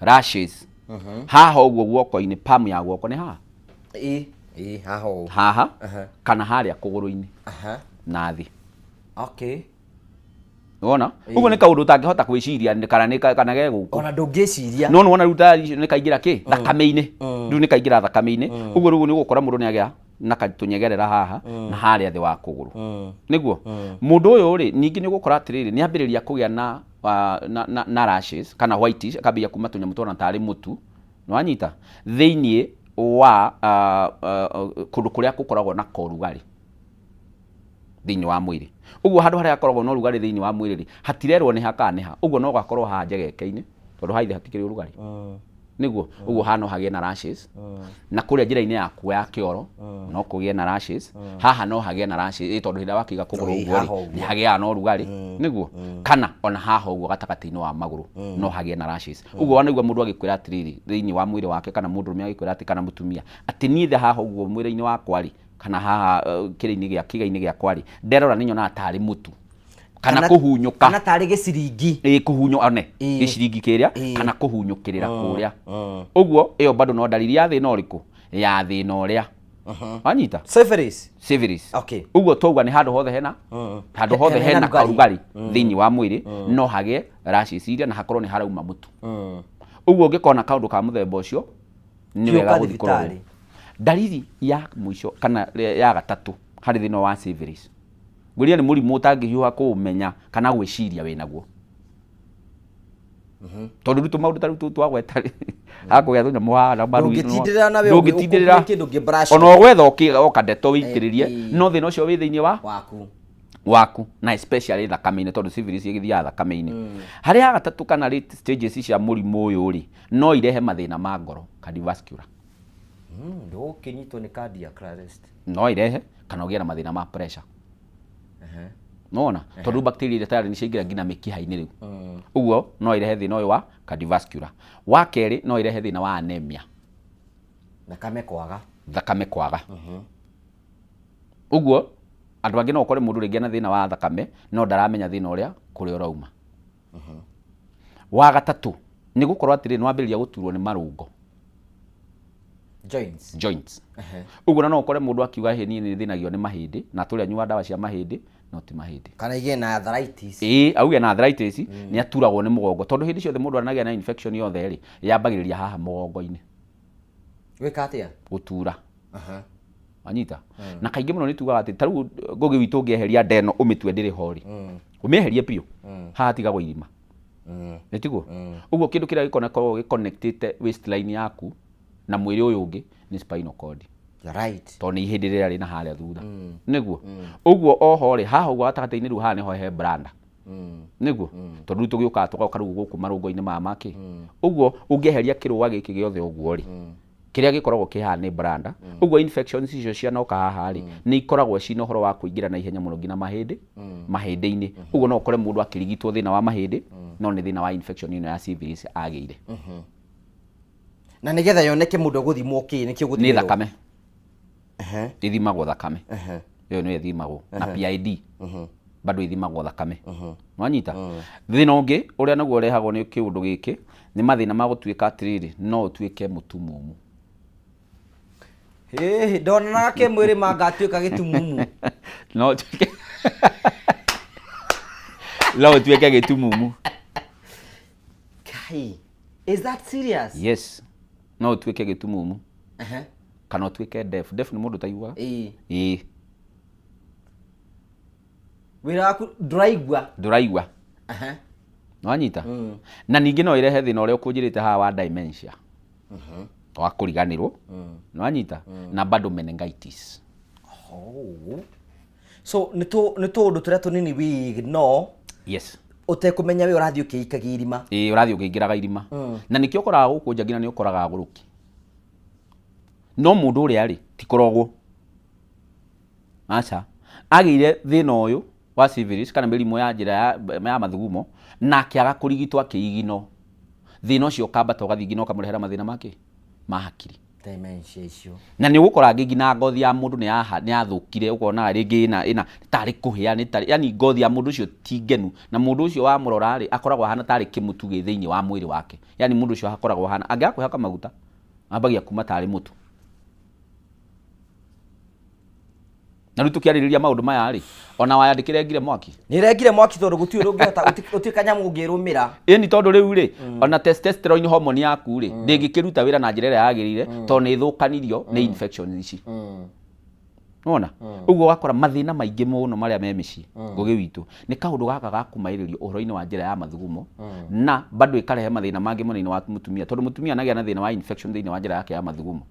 rashes haha ũguo guoko-inĩ, palm ya guoko nĩ haha haha haha kana harĩa kũgũrũ-inĩ na thĩ. Okay. Wona ũguo nĩ kaũndũ ũtangĩhota gwĩciria kana gegũkũ ona ndũngĩciria no wona ruta nĩ kaingĩra kĩ thakame-inĩ, rĩu nĩ kaingĩra thakame-inĩ, ũguo rĩu nĩ gũkora mũndũ nĩ agĩa na tũnyegerera haha na harĩa thĩ wa kũgũrũ nĩguo mũndũ ũyũ rĩ ningĩ nĩ gũkora atĩrĩrĩ nĩ ambĩrĩria kũgĩa na rashes kana whitish, akambia kuma tũnyamũ twana tarĩ mũtu nĩ wanyita thĩinĩ wa kũndũ kũrĩa gũkoragwo na korugarĩ thĩinĩ wa mwĩrĩ. Ũguo handũ harĩa hakoragwo na ũrugarĩ thĩinĩ wa mwĩrĩ rĩ hatirerwo nĩ hakaneha, ũguo no gakorwo haha njegeke-inĩ tondũ haithe hatikĩrĩ ũrugarĩ nĩguo, ũguo hano hagĩe na rashes na kũrĩa njĩra-inĩ yaku ya kĩoro no kũgĩe na rashes, haha no hagĩe na rashes tondũ hĩndĩ ĩrĩa wakĩiga kũgũrũ ũguo nĩ hagĩaga na ũrugarĩ nĩguo, kana ona haha ũguo gatagatĩ-inĩ wa magũrũ no hagĩe na rashes. Ũguo wanaigua mũndũ agĩkwĩra atĩrĩrĩ thĩinĩ wa mwĩrĩ wake kana mũndũrũme agĩkwĩra atĩ kana mũtumia atĩ niĩ haha ũguo mwĩrĩ-inĩ wakwa rĩ kana haha kĩĩga-inĩ gĩakwa rĩ nderora nĩ nyonaga tarĩ mũtu kana kũhunyũka kana tarĩ gĩciringi kũhunyũka gĩciringi kĩrĩa kana kũhunyũkĩrĩra kũrĩa. Ũguo ĩyo bado no dalili ya thĩna ũrĩkũ ya thĩna ũrĩa wanyita syphilis. Okay. Ũguo twauga nĩ handũ hothe hena karugarĩ thĩinĩ wa mwĩrĩ no hagĩe rashes iria na hakorwo nĩ harauma mũtu. Ũguo ũngĩkona kaũndũ ka mũthemba ũcio nĩ wega gũthiĩ kũrorwo. Dalili ya mũico kana ya gatatũ harĩ thĩna wa syphilis ngũria nĩ mũrimũ ũtangĩhiũha kũũmenya kana gwĩciria wĩnaguo tondũ rĩu tũmaũndũ ta rĩu twagweta hakũgĩa tũnyamũ haha na maru ndũngĩtindĩrĩra ona ũgwetha ũkadeto wĩitĩrĩrie no thĩna ũcio wĩ thĩinĩ waku na especially thakame-inĩ tondũ syphilis ĩgĩthiaga thakame-inĩ. Harĩ ya gatatũ kana late stages cia mũrimũ ũyũ rĩ no irehe mathĩna ma ngoro cardiovascular ndũgũkĩnyitwo nĩ cardiac arrest no irehe kana ũgĩe na mathĩna ma pressure nona tondũ bacteria iria tayari nĩ ciaingĩra nginya mĩkiha-inĩ rĩu. Ũguo no irehe thĩna ũyũ wa cardiovascular. Wa kerĩ no irehe thĩna wa anemia, thakame kwaga. Ũguo andũ angĩ no ũkore mũndũ rĩngĩ na thĩna wa thakame no ndaramenya thĩna ũrĩa kũrĩa ũrauma. Wa gatatũ nĩ gũkorwo atĩrĩ nĩ wambĩrĩria gũturwo nĩ marũngo joints. Ũguo no ũkore mũndũ akiuga niĩ nĩ thĩnagio nĩ mahĩndĩ na tũrĩa anyua ndawa cia mahĩndĩ no ti mahĩndĩ kana igĩe na arthritis. Auge na arthritis nĩ aturagwo nĩ mũgongo tondũ hĩndĩ ciothe mũndũ anagĩa na infection yothe rĩ yambagĩrĩria haha mũgongo-inĩ gwĩka atĩa gũtura anyita na kaingĩ mũno nĩ tugaga atĩ ta rĩu ngũgĩ witũ ũngĩeheria ndeno ũmĩtue ndĩrĩ ho rĩ ũmĩeherie biũ haha tigagwo irima nĩ tiguo. Ũguo kĩndũ kĩrĩa gĩkoragwo gĩconnectĩte waistline yaku na mwĩrĩ ũyũ ũngĩ nĩ spinal cord tondũ nĩ ihĩndĩ rĩrĩa rĩna harĩa thutha nĩguo. Ũguo oho rĩ haha ũguo gatagatĩ-inĩ rĩu haha nĩho he bladder nĩguo tondũ rĩu tũgĩũkaga tũgoka rĩu gũkũ marũngo-inĩ maya makĩ. Ũguo ũngĩeheria kĩrũa gĩkĩ gĩothe ũguo rĩ kĩrĩa gĩkoragwo kĩ haha nĩ bladder. Ũguo infections icio cianoka haha rĩ nĩ ikoragwo ciĩ na ũhoro wa kũingĩra na ihenya mũno nginya mahĩndĩ-inĩ. Ũguo no ũkore mũndũ akĩrigitwo thĩna wa mahĩndĩ no nĩ thĩna wa infection ĩno ya syphilis agĩire. Na nĩgetha yoneke mũndũ gũthimwo kĩ nĩkĩo gũthimwo nĩ thakame ithimagwo thakame ĩyo nĩ ithimagwo na PID bado ithimagwo thakame wanyita. Thĩna ũngĩ ũrĩa naguo ũrehagwo nĩ kĩũndũ gĩkĩ nĩ mathĩna ma gũtuĩka atĩrĩrĩ no ũtuĩke mũtumumu. Ndona nake mwĩrĩ mangatuĩka gĩtumumu no ũtuĩke gĩtumumu. Is that serious? Yes. No ũtuĩke gĩtumumu kana ũtuĩke deaf nĩ mũndũ taiguaga wĩra waku ndũraigua wanyita. Na ningĩ no irehe thĩna ũrĩa ũkũnjĩrĩte haha wa dementia wa kũriganĩrwo wanyita na bado meningitis. So nĩ tũũndũ tũrĩa tũnini wĩ no ũtekũmenya we ũrathiĩ ũkĩikagia irima ũrathiĩ ũkĩingĩraga irima na nĩkĩo ũkoraga gũkũ nja nginya nĩ ũkoraga agũrũki no mũndũ ũrĩa rĩ ti koroguo aca agĩire thĩna ũyũ wa syphilis kana mĩrimũ ya njĩra ya mathugumo na akĩaga kũrigitwo akĩigino thĩna ũcio ũkambata ũgathiĩ nginya ũkamũrehera mathĩna make ma hakiri. dementia icio na nĩ ũgũkora ngĩngi na ngothi ya mũndũ nĩ yathũkire ũkona rĩngĩ ĩna tarĩ kũhĩa nĩ tarĩ yani ngothi ya mũndũ ũcio ti ngenu na mũndũ ũcio wa mũrora rĩ akoragwo hana tarĩ kĩmutu gĩ thĩinĩ wa mwĩrĩ wake yani mũndũ ũcio akoragwo hana angĩakũhaka maguta ambagia kuma tarĩ mũtu na rĩu tũkĩarĩrĩria maũndũ maya rĩ ona wayandĩkĩre ngire mwaki nĩ rengire mwaki tondũ gũtiĩ ũngĩhota ũtĩ kanyamũ ũngĩrũmĩra ĩni tondũ rĩu rĩ ona testosterone hormone yaku rĩ ndĩngĩkĩruta wĩra na njĩra ĩrĩa yagĩrĩire tondũ nĩ ĩthũkanirio nĩ infection ici Nona? Uguo wakora mathĩna maingĩ mũno marĩa me mĩciĩ Ngũgĩ witũ nĩ kaũndũ gaka gakumaĩrĩrio ũhoro-inĩ wa njĩra ya mathugumo na bado ĩkarehe mathĩna mangĩ mwena-inĩ wa mũtumia tondũ mũtumia anagĩa na thĩna wa infection thĩinĩ wa njĩra yake ya mathugumo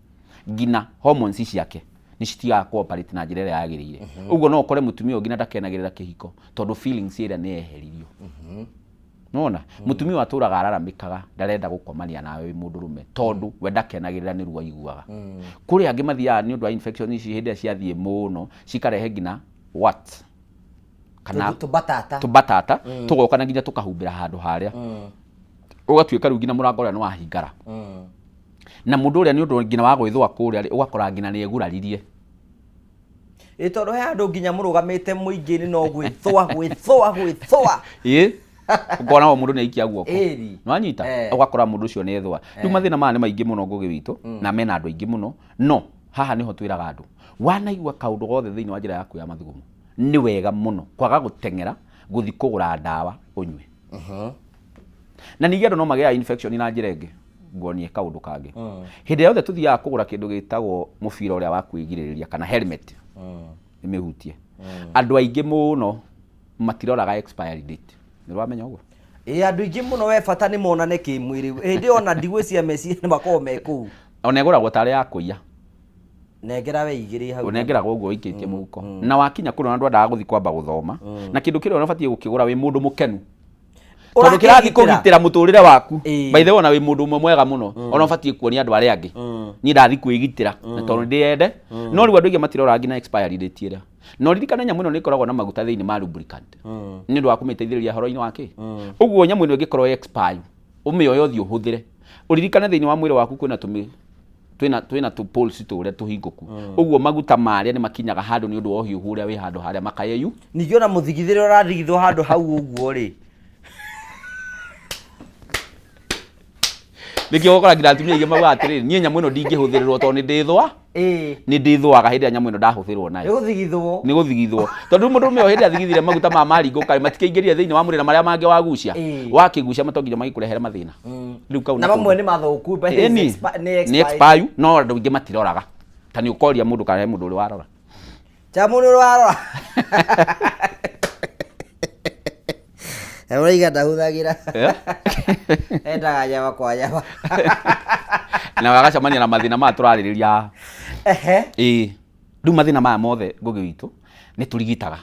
ngina hormones ciake nĩ citigaga cooperate na njĩra ĩrĩa yagĩrĩire uguo no ũkore mũtumia ũngĩ na ndakenagĩrĩra kĩhiko tondũ feelings ĩrĩa nĩ eheririo Nona? Mũtumia atũraga araramĩkaga ndarenda gũkomania nawe wĩ mũndũrũme tondũ we ndakenagĩrĩra nĩ ruo aiguaga kũrĩ angĩ mathiaga nĩ ũndũ wa infection ici hĩndĩ ciathiĩ mũno cikarehe ngina what kana tũbatata tũgoka na nginya tũkahumbĩra handũ harĩa ũgatuĩka rĩu ngina mũrango ũrĩa nĩ wahingara na mũndũ ũrĩa nĩ ũndũ ngina wa gwĩthũa kũrĩa ũgakora ngina nĩ eguraririe tondũ he andũ nginya mũrũgamĩte mũingĩ-inĩ no gwĩthũa ukona wa mundu ni aikia guoko no anyita ugakora mundu ucio ni ethwa riu mathina maya ni maingi muno Ngũgĩ witũ na mena andu aingi muno no haha niho twiraga andu wanaigua kaundu gothe thiini wa njira yaku ya mathugumo ni wega muno kwaga guteng'era guthi kugura ndawa unywe na ningĩ andu no magĩa infection na njira ĩngĩ nguonie kaundu kangi hindi yothe tuthiaga kugura kindu gitagwo mubira uria wa kwigirĩrĩria kana helmet imihutie andu aingi muno matiroraga expiry date nĩ wamenya ũguo andũ aingĩ mũno we bata nĩ monane kĩmwĩrĩ hĩndĩ ona ndigũ cia meci nĩ makoragwo me kũu ona ĩgũragwo tarĩ ya kũiya nengera we igĩrĩ hau ũnengeragwo ũguo ikĩtie mũhuko na wakinya kũrĩ andũ andaga gũthi kwamba gũthoma na kĩndũ kĩrĩa ũbatie gũkĩgũra wĩ mũndũ mũkenu tondũ kĩrathi kũgitĩra mũtũrĩre waku by the way ona wĩ mũndũ ũmwe mwega mũno ona ũbatie kuonia andũ arĩa angĩ niĩ ndathi kwĩgitĩra na tondũ ndĩende no rĩu andũ aingĩ matirora nginya expiry date ĩrĩa no ririkana nyamũ ĩno nĩ ĩkoragwo na maguta thĩinĩ ma lubricant nĩ ũndũ wa kũmĩteithĩrĩria horo-inĩ wake ũguo nyamũ ĩno ĩngĩkorwo expire ũmĩoye ũthiĩ ũhũthĩre ũririkane thĩinĩ wa mwĩrĩ waku twĩna tũpulse tũrĩa tũhingũku ũguo maguta marĩa nĩ makinyaga handũ nĩ ũndũ wa ũhiũhu ũrĩa wĩ handũ harĩa makayeyu ningĩ ona mũthigithĩre ũrathigithwo handũ hau ũguo rĩ nĩkĩo ũgakora nginya atumia aingĩ maugaga atĩrĩrĩ niĩ nyamũ ĩno ndingĩhũthĩrĩrwo tondũ nĩ ndĩthũa nĩ ndĩthũaga hĩndĩ ĩrĩa nyamũ ĩno ndahũthĩrwo nayo nĩ gũthigithwo tondũ mũndũ ũmwe hĩndĩ athigithire maguta ma maringũka matikĩingĩrire thĩinĩ wa mwĩrĩ na marĩa mangĩ wagucia wakĩgucia matonginya magĩkũrehere mathĩna rĩu kau na mamwe nĩ mathũku nĩ expire no andũ aingĩ matiroraga ta nĩ ũkoria mũndũ kana he mũndũ ũrĩ warora chamũ nĩ warora Uraiga ndahũthagĩra endaga nyama kwa nyama na wagacamania na mathina maya tũrarĩrĩria rĩu mathina maya mothe Ngũgĩ witũ nĩ tũrigitaga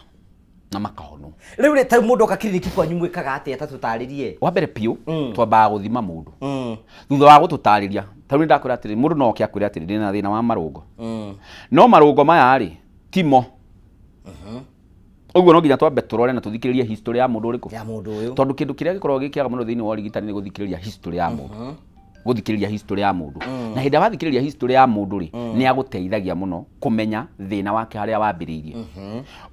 na makahonwo rĩu rĩ ta mũndũ oka kiriniki kwanyu mwĩkaga atĩa ta tũtarĩrie wa mbere piũ twambaga gũthima mũndũ thutha wa gũtũtarĩria ta rĩu ndakwĩra atĩrĩ mũndũ no oke akwĩre atĩrĩ ndĩna thĩna wa marũngo no marũngo maya rĩ timo ũguo no nginya twambe tũrore na tũthikĩrĩrie history ya mũndũ ũrĩkũ tondũ kĩndũ kĩrĩa gĩkoragwo gĩkĩaga mũno thĩinĩ wa ũrigitani nĩ gũthikĩrĩria history ya mũndũ gũthikĩrĩria history ya mũndũ na hĩndĩ wathikĩrĩria history ya mũndũ rĩ nĩ agũteithagia mũno kũmenya thĩna wake harĩa wambĩrĩirie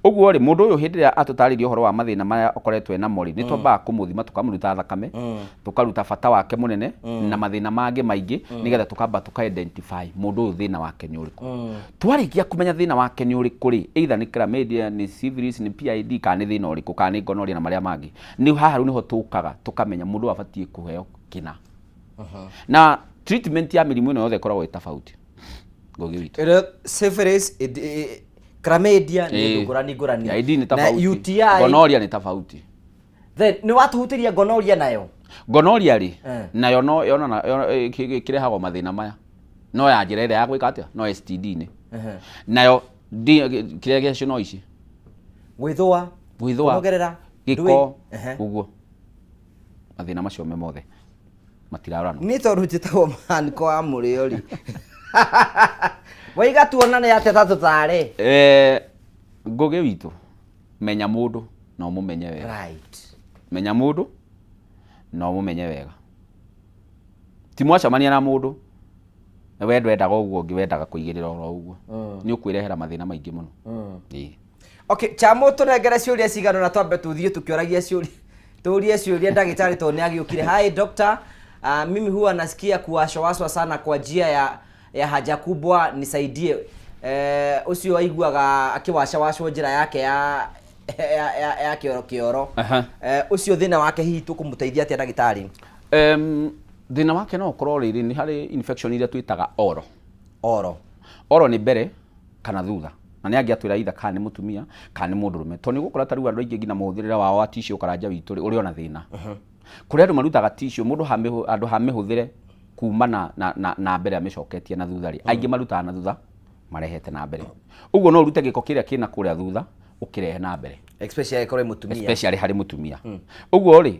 ũguo rĩ mũndũ ũyũ hĩndĩ ĩrĩa atũtarĩria ũhoro wa mathĩna marĩa ũkoretwo enamo rĩ nĩ twambaga kũmũthima tũkamũruta thakame tũkaruta bata wake mũnene na mathĩna mangĩ maingĩ nĩgetha tũkamba tũka-identify mũndũ ũyũ thĩna wake nĩ ũrĩkũ twarĩkia kũmenya thĩna wake nĩ ũrĩkũ rĩ either nĩ chlamydia nĩ syphilis nĩ PID kana nĩ thĩna ũrĩkũ kana nĩ gonorrhea na marĩa mangĩ nĩ haha rĩu nĩho tũkaga tũkamenya mũndũ ũyũ abatiĩ kũheo kĩna na treatment ya mĩrimũ ĩno yothe ĩkoragwo ĩ tofauti Ngũgĩ witũ syphilis chlamydia nĩ ngũrani ID nĩ tofauti UTI gonorrhea nĩ tofauti then nĩ watũhutĩria gonorrhea nayo gonorrhea rĩ nayo no yonana kĩrehagwo mathĩna maya no ya njĩra ĩrĩa ya gwĩka atĩa no STD nĩ nayo kĩrĩa gĩacio no ici gwĩthũa kũnogerera gĩko ũguo mathĩna macio me mothe matirarana nĩ tondũ njĩtagwo maniko wa mũrĩo rĩ waiga tuonane atĩa ta tũtarĩ Ngũgĩ witũ menya mũndũ na ũmũmenye wega menya mũndũ na ũmũmenye wega ti mwacamania na mũndũ we ndwendaga ũguo ũngĩ wendaga kũigĩrĩra oro ũguo nĩ ũkwĩrehera mathĩna maingĩ mũno. Okay, Chamo tunengere ciũria cigano na twambe tuthiĩ tukĩoragia ciũria tuurie ciũria ndagĩtarĩ to nĩ agĩũkire. Hi doctor, mimi huwa nasikia kuwashawashwa sana kwa njia ya haja kubwa, nisaidie. Ucio aiguaga akiwashawashwa njĩra yake ya kioro. Ucio thĩna wake hihi tukũmũteithia atĩa ndagĩtarĩ? Thĩna wake no ũkorwo rĩrĩ nĩ harĩ infection iria twĩtaga oro. Oro nĩ mbere kana thutha. Na nĩ angĩatwĩra either kana nĩ mũtumia kana nĩ mũndũrũme. To nĩ gũkora ta rĩu andũ aingĩ ngina mũhũthĩrĩre wao wa tissue karanja witũ ũrĩ ona thĩna. Kũrĩa andũ marutaga tissue mũndũ andũ hamĩhũthĩre kuma na mbere amĩcoketie na thutha rĩ. Aingĩ marutaga na thutha marehete na mbere. Ũguo no ũrute gĩko kĩrĩa kĩna kũrĩa thutha ũkĩrehe na mbere. Especially harĩ mũtumia. Ũguo rĩ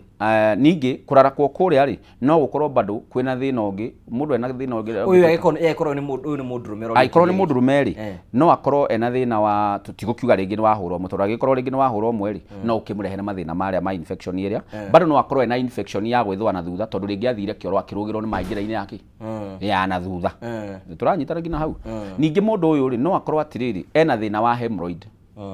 ningĩ kũrarakwo kũrĩa rĩ no gũkorwo bado kwĩna thĩna ũngĩ, mũndũ ena thĩna ũngĩ. Ũyũ agĩkorwo nĩ mũndũrũme rĩ. Agĩkorwo nĩ mũndũrũme rĩ no akorwo ena thĩna wa tũtigũkiuga rĩngĩ nĩ wahũrwo mũtwe, agĩkorwo rĩngĩ nĩ wahũrwo ũmwe rĩ no ũkĩmũrehere mathĩna marĩa ma infection ĩrĩa. Bado no akorwo ena infection ya gwĩthũa na thutha tondũ rĩngĩ athire kĩoro akĩrũgĩrwo nĩ maĩ njĩra-inĩ yake ya na thutha. Tũranyitana nginya hau. Ningĩ mũndũ ũyũ rĩ no akorwo atĩrĩrĩ ena thĩna wa hemorrhoid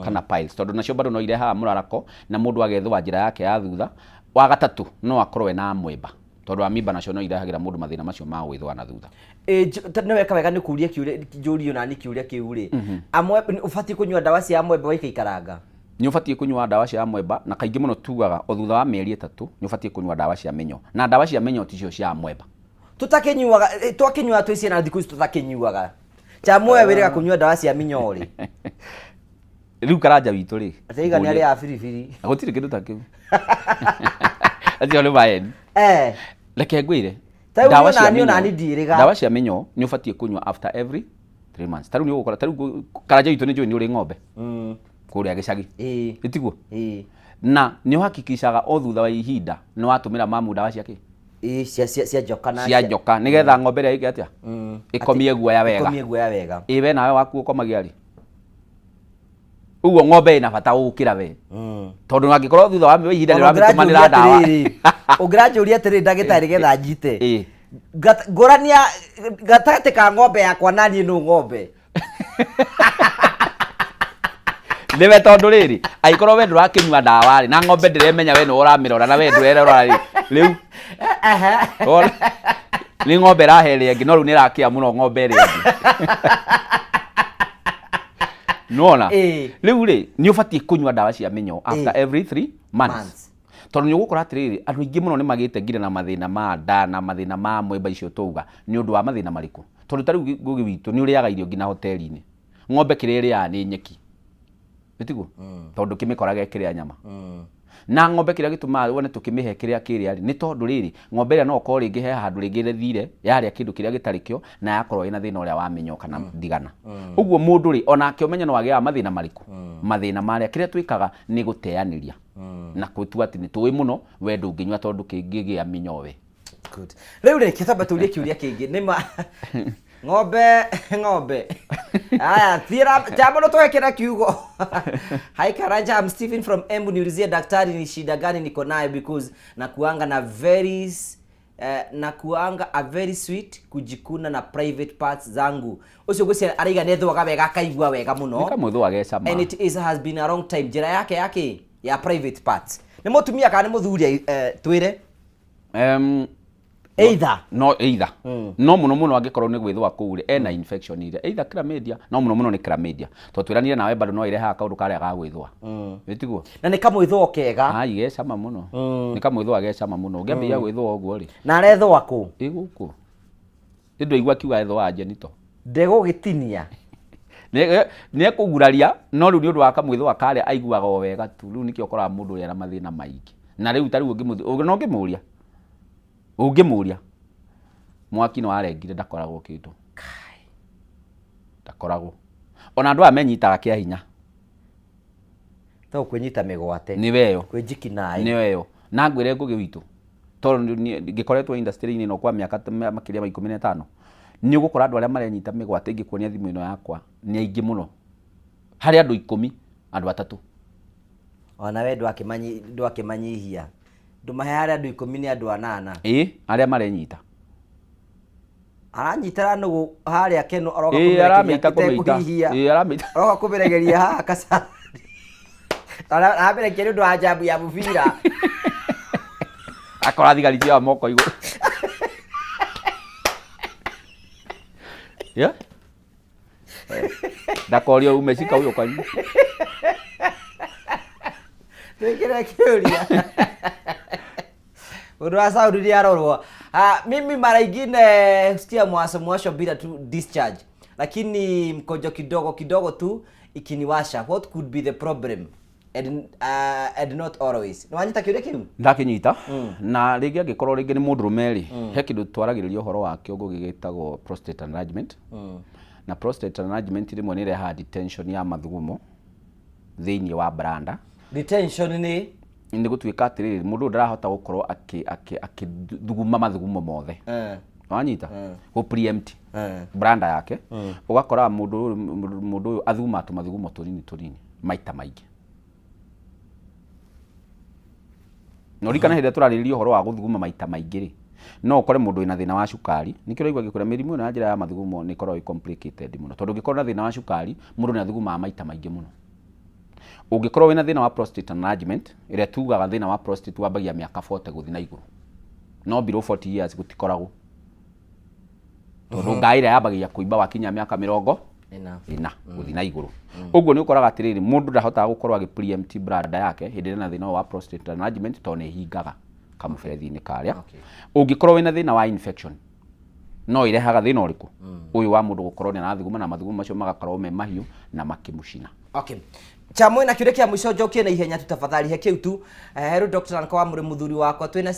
kana piles tondũ nacio bado no irehaga mũrarako na mũndũ agethũa njĩra yake ya thutha. Wa gatatũ no akorwo ena amweba tondũ amimba nacio no irehagĩra mũndũ mathĩna macio ma gwĩthũa na thutha. Nĩ weka wega nĩ kũria kĩũria na nĩ kĩũria kĩu rĩ. Amweba ũbatiĩ kũnyua ndawa cia amweba waikaikaranga? Nĩ ũbatiĩ kũnyua ndawa cia amweba na kaingĩ mũno tugaga o thutha wa mĩeri 3 nĩ ũbatiĩ kũnyua ndawa cia mĩnyoo. Na ndawa cia mĩnyoo ticio cia amweba. Tũtakĩnyuaga twakĩnyua twĩ ciana thikũ ici tũtakĩnyuaga. Chamo wĩrĩga kũnyua ndawa cia mĩnyoo rĩ. Rĩu karanja witũ rĩ. Ataiga nĩ arĩ ya biribiri. Gũtirĩ kĩndũ ta kĩu. Acio nĩ maeni. Reke ngwĩre. Ndawa cia mĩnyoo. Ndawa cia mĩnyoo nĩ ũbatiĩ kũnyua after every 3 months. Tarĩu nĩ ũgũkora tarĩu karanja witũ nĩ njũĩ nĩ ũrĩ ng'ombe. Kũrĩa gĩcagi. Ĩtiguo. Na nĩ ũhakikishaga o thutha wa ihinda nĩ watũmĩra mamu ndawa ciake. Cia njoka na cia njoka nĩgetha ng'ombe ĩrĩa ĩgĩ atĩa ĩkomie guoya wega. We nawe waku ũkomagia rĩ. Uguo ng'ombe ĩna bata gũkĩra we. Tondũ angĩkorwo thutha wa ihinda rĩrĩa ũratũmanĩra ndawa. Ũngĩranjũria atĩrĩ ndagĩtarĩ getha njite. Ngũrania gatagatĩ ka ng'ombe yakwa na niĩ nũ ng'ombe. Nĩwe tondũ rĩrĩ angĩkorwo we ndũrakĩnyua ndawa rĩ na ng'ombe ndĩremenya we nĩ ũramĩrora na we ndũrerora rĩ. Rĩu nĩ ng'ombe ĩrahe ĩrĩa ĩngĩ no rĩu nĩ ĩrakĩa mũno ng'ombe ĩrĩa ĩngĩ. Nona rĩu rĩ nĩ ũbatiĩ kũnyua ndawa cia mĩnyoo after every 3 months. Tondũ nĩ ũgũkora atĩrĩrĩ andũ aingĩ mũno nĩ magĩte ngire na mathĩna ma nda na mathĩna ma mwĩmba icio tũuga nĩ ũndũ wa mathĩna marĩkũ. Tondũ tarĩu Ngugi witũ nĩ ũrĩaga irio nginya hoteli-inĩ. Ng'ombe kĩrĩa ĩrĩaga nĩ nyeki. Ĩtiguo tondũ kĩmĩkoraga ĩkĩrĩa nyama. Na ng'ombe kĩrĩa gĩtũmaga wone tũkĩmĩhe kĩrĩa kĩrĩa nĩ tondũ rĩrĩ ng'ombe ĩrĩa no ũkorwo rĩngĩ he handũ rĩngĩ ĩthire yarĩa kĩndũ kĩrĩa gĩtarĩ kĩo na yakorwo ĩna thĩna ũrĩa wa mĩnyoo kana ndigana. Ũguo mũndũ rĩ onake ũmenye no agĩaga mathĩna marĩkũ. Mathĩna marĩa kĩrĩa twĩkaga nĩ gũteanĩria na gũtua atĩ nĩ tũĩ mũno we ndũngĩnyua tondũ kĩngĩgĩa mĩnyoo we. Rĩu rĩ kĩtamba tũrie kĩũria kĩngĩ nĩ ng'ombe. Aya thira jambo no twekera kiugo. Hi Karanja, I'm Stephen from Embu. Niulizie daktari ni shida gani niko nayo because nakuanga a very sweet kujikuna na private parts zangu. Ucio gũcia araiga nethwaga wega akaigua wega muno. Nikamũthwage cama. And it has been a long time. Njĩra yake ya private parts. Nĩ mũtumia kana nĩ mũthuri twĩre? Either no muno angĩkorwo nĩ gwĩthũa kũu rĩ ena infection ire either chlamydia no muno nĩ chlamydia to twiranire nawe bado no irehaga kaũndũ karĩa ga gwĩthũa wĩtiguo na nĩ kamwĩthũa kega ge cama mũno nĩ kamwĩthũa ge cama mũno ngĩambia gwĩthũa ũguo rĩ na arethũa kũ gũkũ ndũ igua kiuga ethũa njenito ndegũgĩtinia nĩ ekũguraria no rĩu nĩ ũndũ wa kamwĩthũa karĩa aiguaga o wega tu rĩu nĩkĩo ũkoraga mũndũ ũrĩa na mathĩna maingĩ na rĩu tarĩu no ngĩmũria ũngĩmũria mwaki no arengire ndakoragwo kĩndũ ndakoragwo ona andũ amenyitaga kĩa hinya to kwĩnyita mĩgwate nĩ weyo kwĩnjiki naĩ nĩ weyo na ngwĩre Ngugi witũ tondũ ngĩkoretwo industry-inĩ ĩno kwa mĩaka makĩria ma 15 nĩ ũgũkora andũ arĩa marenyita mĩgwate ingĩkuonia thimũ ĩno yakwa nĩ aingĩ mũno harĩ andũ 10 andũ 3 ona we ndwakĩmanyihia ndũmahe harĩ andũ 10 nĩ andũ 8 arĩa marenyita aranyitara nugu haria keno aroga kuhihia aroga kuberegeria haha kasa araberegeria ndu ajabu ya mubira akora thigari cia moko iguru ya ndakorio umeshika huyo kwani Tekere kiuria Undu Saudi ndio arorwa. Mimi mara ingine sikia mwasho bila tu discharge. Lakini mkojo kidogo tu ikiniwasha. What could be the problem? And not always. Nwanyita kiuria kiu? Ndakinyita na ringi angikorwo ringi ni mundu rumeri he kindu twaragiriria uhoro wa kiongo gigitagwo prostate enlargement. Na prostate enlargement rimwe ni reha detention ya mathugumo thiini wa branda. Detention ni gutuika atiriri mundu ndarahota gukorwo akithuguma mathugumo mothe wanyita go preempt branda yake ugakora mundu athuguma mathugumo tunini maita maingi no rikana hede turaririria uhoro wa guthuguma maita maingi ri no ukore mundu ina thina wa cukari nikiro igwa gikura mirimu na njira ya mathugumo ni korwo complicated muno tondu gikorwo na thina wa cukari mundu ni athuguma maita maingi muno ungikorwo wina thina wa prostate enlargement ire tugaga thina wa prostate wambagia miaka 40 guthi na iguru no below 40 years gutikoragwo tondu ngaira yambagia kuimba wakinya miaka 40 ina guthi na iguru uguo ni ukoraga atiriri mundu ndahota gukorwo agi preempt branda yake hindi na thina wa prostate enlargement to ne hingaga kamuberethi-ini karia ungikorwo wina thina wa infection no irehaga thina uriku uyu wa mundu gukorwo ni arathuguma na mathugumo macio magakorwo me mahiu na makimucina. Okay. Chamwe na kiure kia mwisho njokie na ihenya tutafadhali he kiu tu. Heru Dr. Ankawa muri muthuri wakwa twina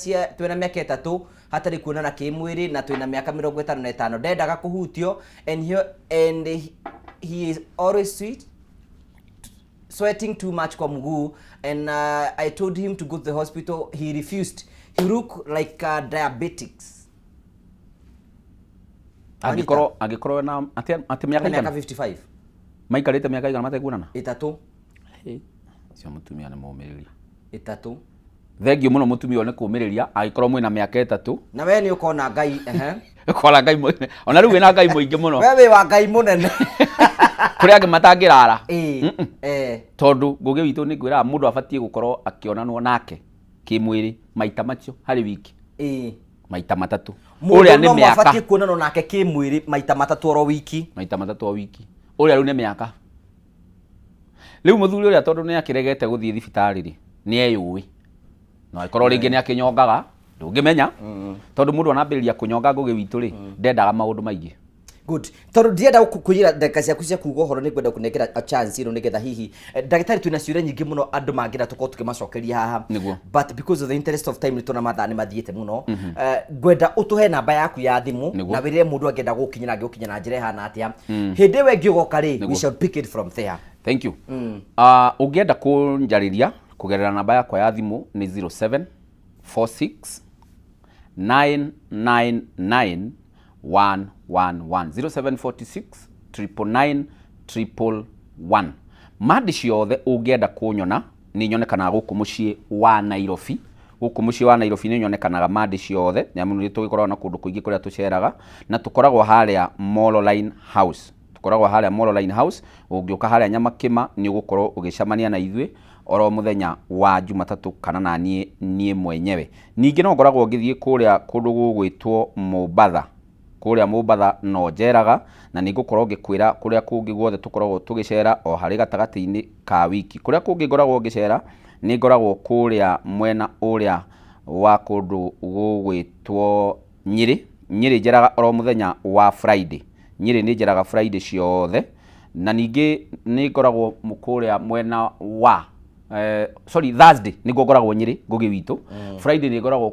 miaka 3 hatari kuonana kimwiri na twina miaka 55 ndendaga kuhutio and he is always sweating too much kwa mguu and I told him to go to the hospital. He refused. He look like diabetics. Agikorwo na ati miaka 55 maikarite miaka igana matekuonana 3 cio mutumia ni muumiriria 3 thengio muno mutumia one kuumiriria agikorwo mwina miaka 3 na we ni ukona ngai ukona ngai mwene ona riu wina ngai muingi muno wewe wa ngai munene kuri angi matangirara tondu ngugi witu ni ngwira mundu abatie gukorwo akionanwo nake kimwiri maita macio hari wiki maita 3 uria ni miaka abatie kuonanwo nake kimwiri maita 3 oro wiki uria riu ni miaka riu muthuri uria tondu ni akiregete guthie thibitari ri ni eyui no ikorwo ringi ni akinyongaga ndungimenya tondu mundu anambiriria kunyonga ngugi witu ri ndendaga maundu maingi. Good. Tondu ndienda kukwira ndeka ciaku cia kuuga uhoro ni kwenda kunekera a chance ino nigetha hihi ndagitari twina ciuria nyingi muno andu mangira tuko tukimacokeria haha but because of the interest of time nitona mathani mathiete muno gwenda utuhe namba yaku ya thimu na wire mundu angenda gukinyira angiukinya na njira hana atia hindi we ngiugoka ri we shall pick it from there. Thank you. Ungienda kunjariria kugerera namba yakwa ya thimu ni 0746 999 111 0746 999 111. Madi ciothe ungienda kunyona ni nyonekana guku mucii wa Nairobi. Guku mucii wa Nairobi ni nyonekanaga madi ciothe nyamu ni tugikorwo na kundu kuingi kuria tuceraga na tukoragwo haria Mololine House. Tukoragwo haria Mololine House. Ungiuka haria Nyamakima ni ugukorwo ugicamania na ithui oro muthenya wa Jumatatu kana na nie mwenyewe. Ningi no ngoragwo ngithie kuria kundu gugwitwo Mombasa. Kuria Mombasa no njeraga na nigukorwo ngikwira kuria kungi guothe tukoragwo tugicera o hari gatagati-ini ka wiki. Kuria kungi ngoragwo ngicera ni ngoragwo kuria mwena uria wa kundu gugwitwo Nyeri njeraga oro muthenya wa Friday. Nyeri ni njeraga Friday ciothe na ningi ni ngoragwo mukuria mwena wa Thursday ni ngoragwo Nyeri ngugi witu. Friday ni ngoragwo